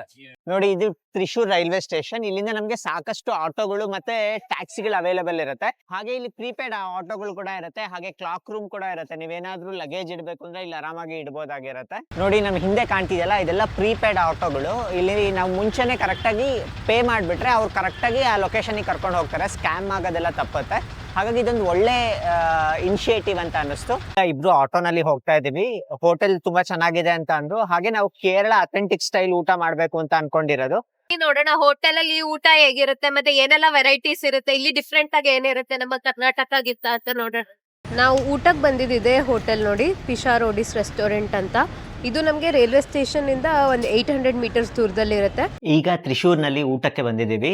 ನೋಡಿ, ಇದು ತ್ರಿಶೂರ್ ರೈಲ್ವೆ ಸ್ಟೇಷನ್. ಇಲ್ಲಿಂದ ನಮಗೆ ಸಾಕಷ್ಟು ಆಟೋಗಳು ಮತ್ತೆ ಟ್ಯಾಕ್ಸಿಗಳು ಅವೈಲೇಬಲ್ ಇರುತ್ತೆ. ಹಾಗೆ ಇಲ್ಲಿ ಪ್ರೀಪೇಡ್ ಆಟೋಗಳು ಕೂಡ ಇರುತ್ತೆ. ಹಾಗೆ ಕ್ಲಾಕ್ ರೂಮ್ ಕೂಡ ಇರುತ್ತೆ. ನೀವೇನಾದ್ರೂ ಲಗೇಜ್ ಇಡಬೇಕು ಅಂದ್ರೆ ಇಲ್ಲಿ ಆರಾಮಾಗಿ ಇಡ್ಬೋದಾಗಿರುತ್ತೆ. ನೋಡಿ, ನಮ್ ಹಿಂದೆ ಕಾಣ್ತಿದೆಯಲ್ಲ, ಇದೆಲ್ಲ ಪ್ರೀಪೇಡ್ ಆಟೋಗಳು. ಇಲ್ಲಿ ನಾವು ಮುಂಚೆನೆ ಕರೆಕ್ಟಾಗಿ ಪೇ ಮಾಡಿಬಿಟ್ರೆ ಅವ್ರು ಕರೆಕ್ಟಾಗಿ ಆ ಲೊಕೇಶನ್ಗೆ ಕರ್ಕೊಂಡು ಹೋಗ್ತಾರೆ. ಸ್ಕ್ಯಾಮ್ ಆಗೋದೆಲ್ಲ ತಪ್ಪುತ್ತೆ. ಹಾಗಾಗಿ ಇದೊಂದು ಒಳ್ಳೆ ಇನಿಷಿಯೇಟಿವ್ ಅಂತ ಅನ್ನಿಸ್ತು. ಇಬ್ರು ಆಟೋನಲ್ಲಿ ಹೋಗ್ತಾ ಇದೀವಿ. ಹೋಟೆಲ್ ತುಂಬಾ ಚೆನ್ನಾಗಿದೆ ಅಂತ ಅಂದ್ರು. ಹಾಗೆ ನಾವು ಕೇರಳ ಅಥೆಂಟಿಕ್ ಸ್ಟೈಲ್ ಊಟ ಮಾಡ್ಬೇಕು ಅಂತ ಅನ್ಕೊಂಡಿರೋದು. ನೋಡೋಣ ಹೋಟೆಲ್ ಅಲ್ಲಿ ಊಟ ಹೇಗಿರುತ್ತೆ, ಮತ್ತೆ ಏನೆಲ್ಲ ವೆರೈಟೀಸ್ ಇರುತ್ತೆ, ಇಲ್ಲಿ ಡಿಫ್ರೆಂಟ್ ಆಗಿ ಏನಿರುತ್ತೆ ನಮ್ಮ ಕರ್ನಾಟಕಗಿಂತ ಅಂತ ನೋಡೋಣ. ನಾವು ಊಟಕ್ಕೆ ಬಂದಿದ್ದೆ ಹೋಟೆಲ್ ನೋಡಿ, ಪಿಶಾ ರೋಡಿಸ್ ರೆಸ್ಟೋರೆಂಟ್ ಅಂತ. ಇದು ನಮಗೆ ರೈಲ್ವೆ ಸ್ಟೇಷನ್ ಇಂದ ಒಂದು 800 ಮೀಟರ್ಸ್ ದೂರದಲ್ಲಿ ಇರುತ್ತೆ. ಈಗ ತ್ರಿಶೂರ್ನಲ್ಲಿ ಊಟಕ್ಕೆ ಬಂದಿದ್ದೀವಿ.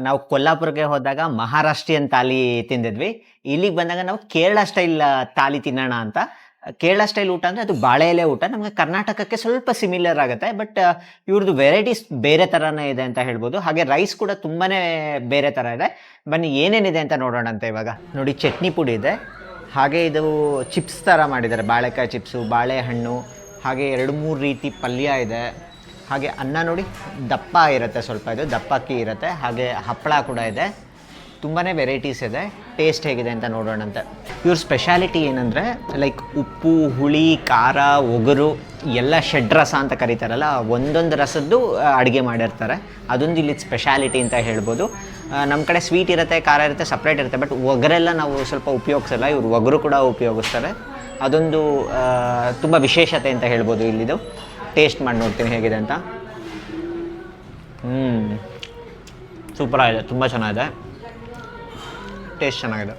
ನಾವು ಕೊಲ್ಲಾಪುರಕ್ಕೆ ಹೋದಾಗ ಮಹಾರಾಷ್ಟ್ರೀಯನ್ ತಾಲಿ ತಿಂದಿದ್ವಿ. ಇಲ್ಲಿಗೆ ಬಂದಾಗ ನಾವು ಕೇರಳ ಸ್ಟೈಲ್ ತಾಲಿ ತಿನ್ನೋಣ ಅಂತ. ಕೇರಳ ಸ್ಟೈಲ್ ಊಟ ಅಂದರೆ ಅದು ಬಾಳೆ ಎಲೆ ಊಟ. ನಮಗೆ ಕರ್ನಾಟಕಕ್ಕೆ ಸ್ವಲ್ಪ ಸಿಮಿಲರ್ ಆಗುತ್ತೆ, ಬಟ್ ಇವ್ರದ್ದು ವೆರೈಟೀಸ್ ಬೇರೆ ಥರನೇ ಇದೆ ಅಂತ ಹೇಳ್ಬೋದು. ಹಾಗೆ ರೈಸ್ ಕೂಡ ತುಂಬಾ ಬೇರೆ ಥರ ಇದೆ. ಬನ್ನಿ ಏನೇನಿದೆ ಅಂತ ನೋಡೋಣ ಅಂತ. ಇವಾಗ ನೋಡಿ, ಚಟ್ನಿ ಪುಡಿ ಇದೆ. ಹಾಗೆ ಇದು ಚಿಪ್ಸ್ ಥರ ಮಾಡಿದ್ದಾರೆ, ಬಾಳೆಕಾಯಿ ಚಿಪ್ಸು, ಬಾಳೆಹಣ್ಣು, ಹಾಗೆ 2-3 ರೀತಿ ಪಲ್ಯ ಇದೆ. ಹಾಗೆ ಅನ್ನ ನೋಡಿ ದಪ್ಪ ಇರುತ್ತೆ, ಸ್ವಲ್ಪ ಇದು ದಪ್ಪ ಅಕ್ಕಿ ಇರುತ್ತೆ. ಹಾಗೆ ಹಪ್ಪಳ ಕೂಡ ಇದೆ. ತುಂಬಾ ವೆರೈಟೀಸ್ ಇದೆ. ಟೇಸ್ಟ್ ಹೇಗಿದೆ ಅಂತ ನೋಡೋಣ ಅಂತ. ಇವ್ರ ಸ್ಪೆಷಾಲಿಟಿ ಏನಂದರೆ ಲೈಕ್ ಉಪ್ಪು, ಹುಳಿ, ಖಾರ, ಒಗರು ಎಲ್ಲ ಷಡ್ರಸ ಅಂತ ಕರೀತಾರಲ್ಲ, ಒಂದೊಂದು ರಸದ್ದು ಅಡುಗೆ ಮಾಡಿರ್ತಾರೆ. ಅದೊಂದು ಇಲ್ಲಿ ಸ್ಪೆಷಾಲಿಟಿ ಅಂತ ಹೇಳ್ಬೋದು. ನಮ್ಮ ಕಡೆ ಸ್ವೀಟ್ ಇರುತ್ತೆ, ಖಾರ ಇರುತ್ತೆ, ಸಪ್ರೇಟ್ ಇರುತ್ತೆ. ಬಟ್ ಒಗರೆಲ್ಲ ನಾವು ಸ್ವಲ್ಪ ಉಪಯೋಗಿಸಲ್ಲ. ಇವ್ರು ಒಗರು ಕೂಡ ಉಪಯೋಗಿಸ್ತಾರೆ. ಅದೊಂದು ತುಂಬ ವಿಶೇಷತೆ ಅಂತ ಹೇಳ್ಬೋದು ಇಲ್ಲಿದು. ಟೇಸ್ಟ್ ಮಾಡಿ ನೋಡ್ತೀನಿ ಹೇಗಿದೆ ಅಂತ. ಸೂಪರಾಗಿದೆ, ತುಂಬ ಚೆನ್ನಾಗಿದೆ. ಟೇಸ್ಟ್ ಚೆನ್ನಾಗಿದೆ.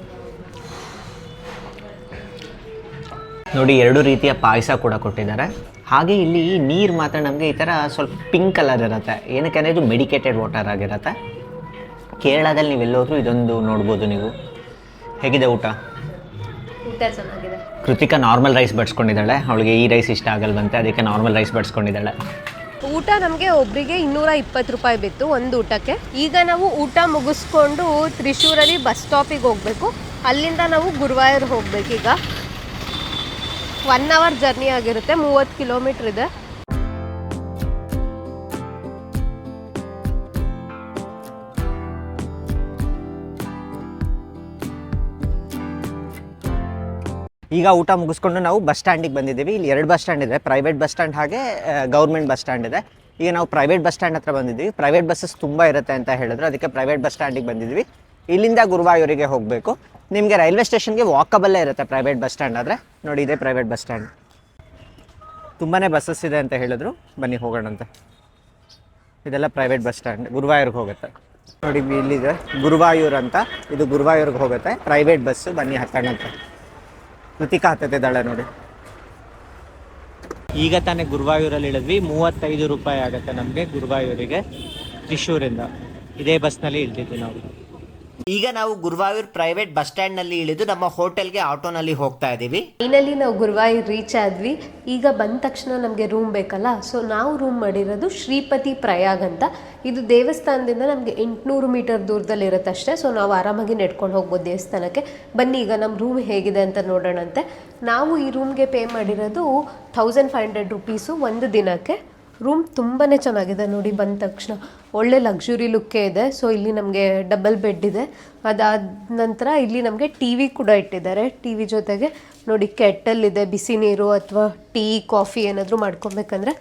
ನೋಡಿ, 2 ರೀತಿಯ ಪಾಯಸ ಕೂಡ ಕೊಟ್ಟಿದ್ದಾರೆ. ಹಾಗೆ ಇಲ್ಲಿ ನೀರು ಮಾತ್ರ ನಮಗೆ ಈ ಥರ ಸ್ವಲ್ಪ ಪಿಂಕ್ ಕಲರ್ ಇರುತ್ತೆ. ಏನಕ್ಕೆ ಅಂದರೆ ಇದು ಮೆಡಿಕೇಟೆಡ್ ವಾಟರ್ ಆಗಿರುತ್ತೆ. ಕೇರಳದಲ್ಲಿ ನೀವೆಲ್ಲೋದ್ರೂ ಇದೊಂದು ನೋಡ್ಬೋದು ನೀವು. ಹೇಗಿದೆ ಊಟ? ಊಟ ಚೆನ್ನಾಗಿದೆ. ಕೃತಿಕಾ ನಾರ್ಮಲ್ ರೈಸ್ ಬಡ್ಸ್ಕೊಂಡಿದ್ದಾಳೆ. ಅವಳಿಗೆ ಈ ರೈಸ್ ಇಷ್ಟ ಆಗಲ್ವಂತೆ, ಅದಕ್ಕೆ ನಾರ್ಮಲ್ ರೈಸ್ ಬಡ್ಸ್ಕೊಂಡಿದ್ದಾಳೆ. ಊಟ ನಮಗೆ ಒಬ್ರಿಗೆ 220 ರೂಪಾಯಿ ಬಿತ್ತು ಒಂದು ಊಟಕ್ಕೆ. ಈಗ ನಾವು ಊಟ ಮುಗಿಸ್ಕೊಂಡು ತ್ರಿಶೂರಲ್ಲಿ ಬಸ್ ಸ್ಟಾಪಿಗೆ ಹೋಗಬೇಕು. ಅಲ್ಲಿಂದ ನಾವು ಗುರುವಾಯೂರ್ ಹೋಗ್ಬೇಕು. ಈಗ 1 ಅವರ್ ಜರ್ನಿ ಆಗಿರುತ್ತೆ, 30 ಕಿಲೋಮೀಟರ್ ಇದೆ. ಈಗ ಊಟ ಮುಗಿಸ್ಕೊಂಡು ನಾವು ಬಸ್ ಸ್ಟ್ಯಾಂಡಿಗೆ ಬಂದಿದ್ದೀವಿ. ಇಲ್ಲಿ 2 ಬಸ್ ಸ್ಟ್ಯಾಂಡ್ ಇದೆ, ಪ್ರೈವೇಟ್ ಬಸ್ ಸ್ಟ್ಯಾಂಡ್ ಹಾಗೆ ಗೌರ್ಮೆಂಟ್ ಬಸ್ ಸ್ಟ್ಯಾಂಡ್ ಇದೆ. ಈಗ ನಾವು ಪ್ರೈವೇಟ್ ಬಸ್ ಸ್ಟ್ಯಾಂಡ್ ಹತ್ರ ಬಂದಿದ್ದೀವಿ. ಪ್ರೈವೇಟ್ ಬಸ್ಸಸ್ ತುಂಬ ಇರುತ್ತೆ ಅಂತ ಹೇಳಿದ್ರು, ಅದಕ್ಕೆ ಪ್ರೈವೇಟ್ ಬಸ್ ಸ್ಟ್ಯಾಂಡಿಗೆ ಬಂದಿದ್ದೀವಿ. ಇಲ್ಲಿಂದ ಗುರುವಾಯೂರಿಗೆ ಹೋಗಬೇಕು. ನಿಮಗೆ ರೈಲ್ವೆ ಸ್ಟೇಷನ್ಗೆ ವಾಕಬಲ್ಲೇ ಇರುತ್ತೆ ಪ್ರೈವೇಟ್ ಬಸ್ ಸ್ಟ್ಯಾಂಡ್ ಆದರೆ. ನೋಡಿ, ಇದೆ ಪ್ರೈವೇಟ್ ಬಸ್ ಸ್ಟ್ಯಾಂಡ್. ತುಂಬಾ ಬಸ್ಸಸ್ ಇದೆ ಅಂತ ಹೇಳಿದ್ರು. ಬನ್ನಿ ಹೋಗೋಣಂತೆ. ಇದೆಲ್ಲ ಪ್ರೈವೇಟ್ ಬಸ್ ಸ್ಟ್ಯಾಂಡ್, ಗುರುವಾಯೂರ್ಗೆ ಹೋಗುತ್ತೆ. ನೋಡಿ, ಇಲ್ಲಿದೆ ಗುರುವಾಯೂರ್ ಅಂತ. ಇದು ಗುರುವಾಯೂರ್ಗೆ ಹೋಗುತ್ತೆ ಪ್ರೈವೇಟ್ ಬಸ್ಸು. ಬನ್ನಿ ಹತ್ತಣಂತೆ. ಕೃತಿಕಾ ಹತ್ತಿದ್ದಾಳೆ ನೋಡಿ. ಈಗ ತಾನೇ ಗುರುವಾಯೂರಲ್ಲಿ ಇಳಿದ್ವಿ. 35 ರೂಪಾಯಿ ಆಗುತ್ತೆ ನಮಗೆ ಗುರುವಾಯೂರಿಗೆ ತ್ರಿಶೂರಿಂದ. ಇದೇ ಬಸ್ನಲ್ಲಿ ಇಳ್ತಿದ್ವಿ ನಾವು. ಈಗ ನಾವು ಗುರುವಾಯೂರ್ ಪ್ರೈವೇಟ್ ಬಸ್ ಸ್ಟ್ಯಾಂಡ್ನಲ್ಲಿ ಇಳಿದು ನಮ್ಮ ಹೋಟೆಲ್ಗೆ ಆಟೋನಲ್ಲಿ ಹೋಗ್ತಾ ಇದ್ದೀವಿ. ಫೈನಲಿ ನಾವು ಗುರುವಾಯೂರ್ ರೀಚ್ ಆದ್ವಿ. ಈಗ ಬಂದ ತಕ್ಷಣ ನಮಗೆ ರೂಮ್ ಬೇಕಲ್ಲ, ಸೊ ನಾವು ರೂಮ್ ಮಾಡಿರೋದು ಶ್ರೀಪತಿ ಪ್ರಯಾಗ್ ಅಂತ. ಇದು ದೇವಸ್ಥಾನದಿಂದ ನಮಗೆ 800 ಮೀಟರ್ ದೂರದಲ್ಲಿ ಇರುತ್ತೆ ಅಷ್ಟೇ. ಸೊ ನಾವು ಆರಾಮಾಗಿ ನೆಡ್ಕೊಂಡು ಹೋಗ್ಬೋದು ದೇವಸ್ಥಾನಕ್ಕೆ. ಬನ್ನಿ ಈಗ ನಮ್ಮ ರೂಮ್ ಹೇಗಿದೆ ಅಂತ ನೋಡೋಣಂತೆ. ನಾವು ಈ ರೂಮ್ಗೆ ಪೇ ಮಾಡಿರೋದು 1500 ರುಪೀಸು ಒಂದು ದಿನಕ್ಕೆ. ರೂಮ್ ತುಂಬಾ ಚೆನ್ನಾಗಿದೆ ನೋಡಿ. ಬಂದ ತಕ್ಷಣ ಒಳ್ಳೆ ಲಕ್ಸುರಿ ಲುಕ್ಕೇ ಇದೆ. ಸೊ ಇಲ್ಲಿ ನಮಗೆ ಡಬಲ್ ಬೆಡ್ ಇದೆ. ಅದಾದ ನಂತರ ಇಲ್ಲಿ ನಮಗೆ ಟಿ ವಿ ಕೂಡ ಇಟ್ಟಿದ್ದಾರೆ. ಟಿ ವಿ ಜೊತೆಗೆ ನೋಡಿ ಕೆಟ್ಟಲ್ ಇದೆ, ಬಿಸಿ ನೀರು ಅಥವಾ ಟೀ ಕಾಫಿ ಏನಾದರೂ ಮಾಡ್ಕೊಬೇಕಂದ್ರೆ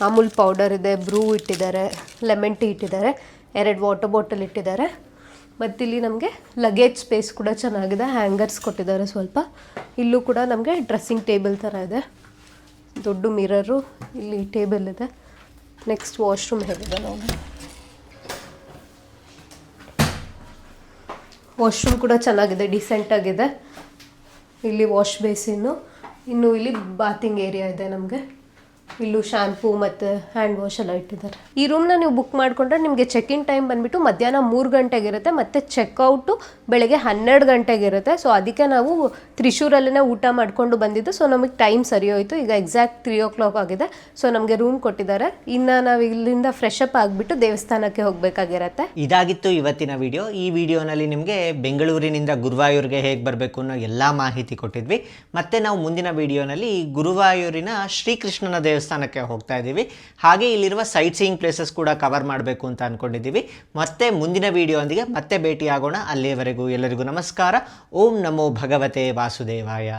ಅಮೂಲ್ ಪೌಡರ್ ಇದೆ, ಬ್ರೂ ಇಟ್ಟಿದ್ದಾರೆ, ಲೆಮನ್ ಟೀ ಇಟ್ಟಿದ್ದಾರೆ, 2 ವಾಟರ್ ಬಾಟಲ್ ಇಟ್ಟಿದ್ದಾರೆ. ಮತ್ತು ಇಲ್ಲಿ ನಮಗೆ ಲಗೇಜ್ ಸ್ಪೇಸ್ ಕೂಡ ಚೆನ್ನಾಗಿದೆ, ಹ್ಯಾಂಗರ್ಸ್ ಕೊಟ್ಟಿದ್ದಾರೆ ಸ್ವಲ್ಪ. ಇಲ್ಲೂ ಕೂಡ ನಮಗೆ ಡ್ರೆಸ್ಸಿಂಗ್ ಟೇಬಲ್ ಥರ ಇದೆ, ದೊಡ್ಡ ಮಿರರು, ಇಲ್ಲಿ ಟೇಬಲ್ ಇದೆ. ನೆಕ್ಸ್ಟ್ ವಾಶ್ರೂಮ್ ಹೇಗಿದೆ ನೋಡಿ. ವಾಶ್ರೂಮ್ ಕೂಡ ಚೆನ್ನಾಗಿದೆ, ಡಿಸೆಂಟಾಗಿದೆ. ಇಲ್ಲಿ ವಾಶ್ ಬೇಸಿನ್ನು, ಇನ್ನು ಇಲ್ಲಿ ಬಾತಿಂಗ್ ಏರಿಯಾ ಇದೆ ನಮಗೆ. ಇಲ್ಲೂ ಶ್ಯಾಂಪೂ ಮತ್ತು ಹ್ಯಾಂಡ್ ವಾಶ್ ಎಲ್ಲ ಇಟ್ಟಿದ್ದಾರೆ. ಈ ರೂಮ್ನ ನೀವು ಬುಕ್ ಮಾಡಿಕೊಂಡ್ರೆ ನಿಮಗೆ ಚೆಕ್ ಇನ್ ಟೈಮ್ ಬಂದುಬಿಟ್ಟು ಮಧ್ಯಾಹ್ನ 3 ಗಂಟೆಗಿರುತ್ತೆ ಮತ್ತು ಚೆಕ್ಔಟು ಬೆಳಗ್ಗೆ 12 ಗಂಟೆಗಿರುತ್ತೆ. ಸೊ ಅದಕ್ಕೆ ನಾವು ತ್ರಿಶೂರಲ್ಲೇ ಊಟ ಮಾಡಿಕೊಂಡು ಬಂದಿದ್ದು. ಸೊ ನಮಗೆ ಟೈಮ್ ಸರಿ ಹೋಯಿತು. ಈಗ ಎಕ್ಸಾಕ್ಟ್ 3 o'clock ಆಗಿದೆ. ಸೊ ನಮಗೆ ರೂಮ್ ಕೊಟ್ಟಿದ್ದಾರೆ. ಇನ್ನು ನಾವು ಇಲ್ಲಿಂದ ಫ್ರೆಶ್ ಅಪ್ ಆಗಿಬಿಟ್ಟು ದೇವಸ್ಥಾನಕ್ಕೆ ಹೋಗಬೇಕಾಗಿರತ್ತೆ. ಇದಾಗಿತ್ತು ಇವತ್ತಿನ ವಿಡಿಯೋ. ಈ ವಿಡಿಯೋನಲ್ಲಿ ನಿಮಗೆ ಬೆಂಗಳೂರಿನಿಂದ ಗುರುವಾಯೂರ್ಗೆ ಹೇಗೆ ಬರಬೇಕು ಅನ್ನೋ ಎಲ್ಲ ಮಾಹಿತಿ ಕೊಟ್ಟಿದ್ವಿ. ಮತ್ತು ನಾವು ಮುಂದಿನ ವಿಡಿಯೋನಲ್ಲಿ ಗುರುವಾಯೂರಿನ ಶ್ರೀಕೃಷ್ಣನ ದೇವಸ್ಥಾನಕ್ಕೆ ಹೋಗ್ತಾ ಇದ್ದೀವಿ. ಹಾಗೆ ಇಲ್ಲಿರುವ ಸೈಟ್ ಸೀಯಿಂಗ್ ಪ್ಲೇಸಸ್ ಕೂಡ ಕವರ್ ಮಾಡಬೇಕು ಅಂತ ಅಂದ್ಕೊಂಡಿದ್ದೀವಿ. ಮತ್ತೆ ಮುಂದಿನ ವಿಡಿಯೋಂದಿಗೆ ಮತ್ತೆ ಭೇಟಿಯಾಗೋಣ. ಅಲ್ಲಿಯವರೆಗೂ ಎಲ್ಲರಿಗೂ ನಮಸ್ಕಾರ. ಓಂ ನಮೋ ಭಗವತೆ ವಾಸುದೇವಾಯ.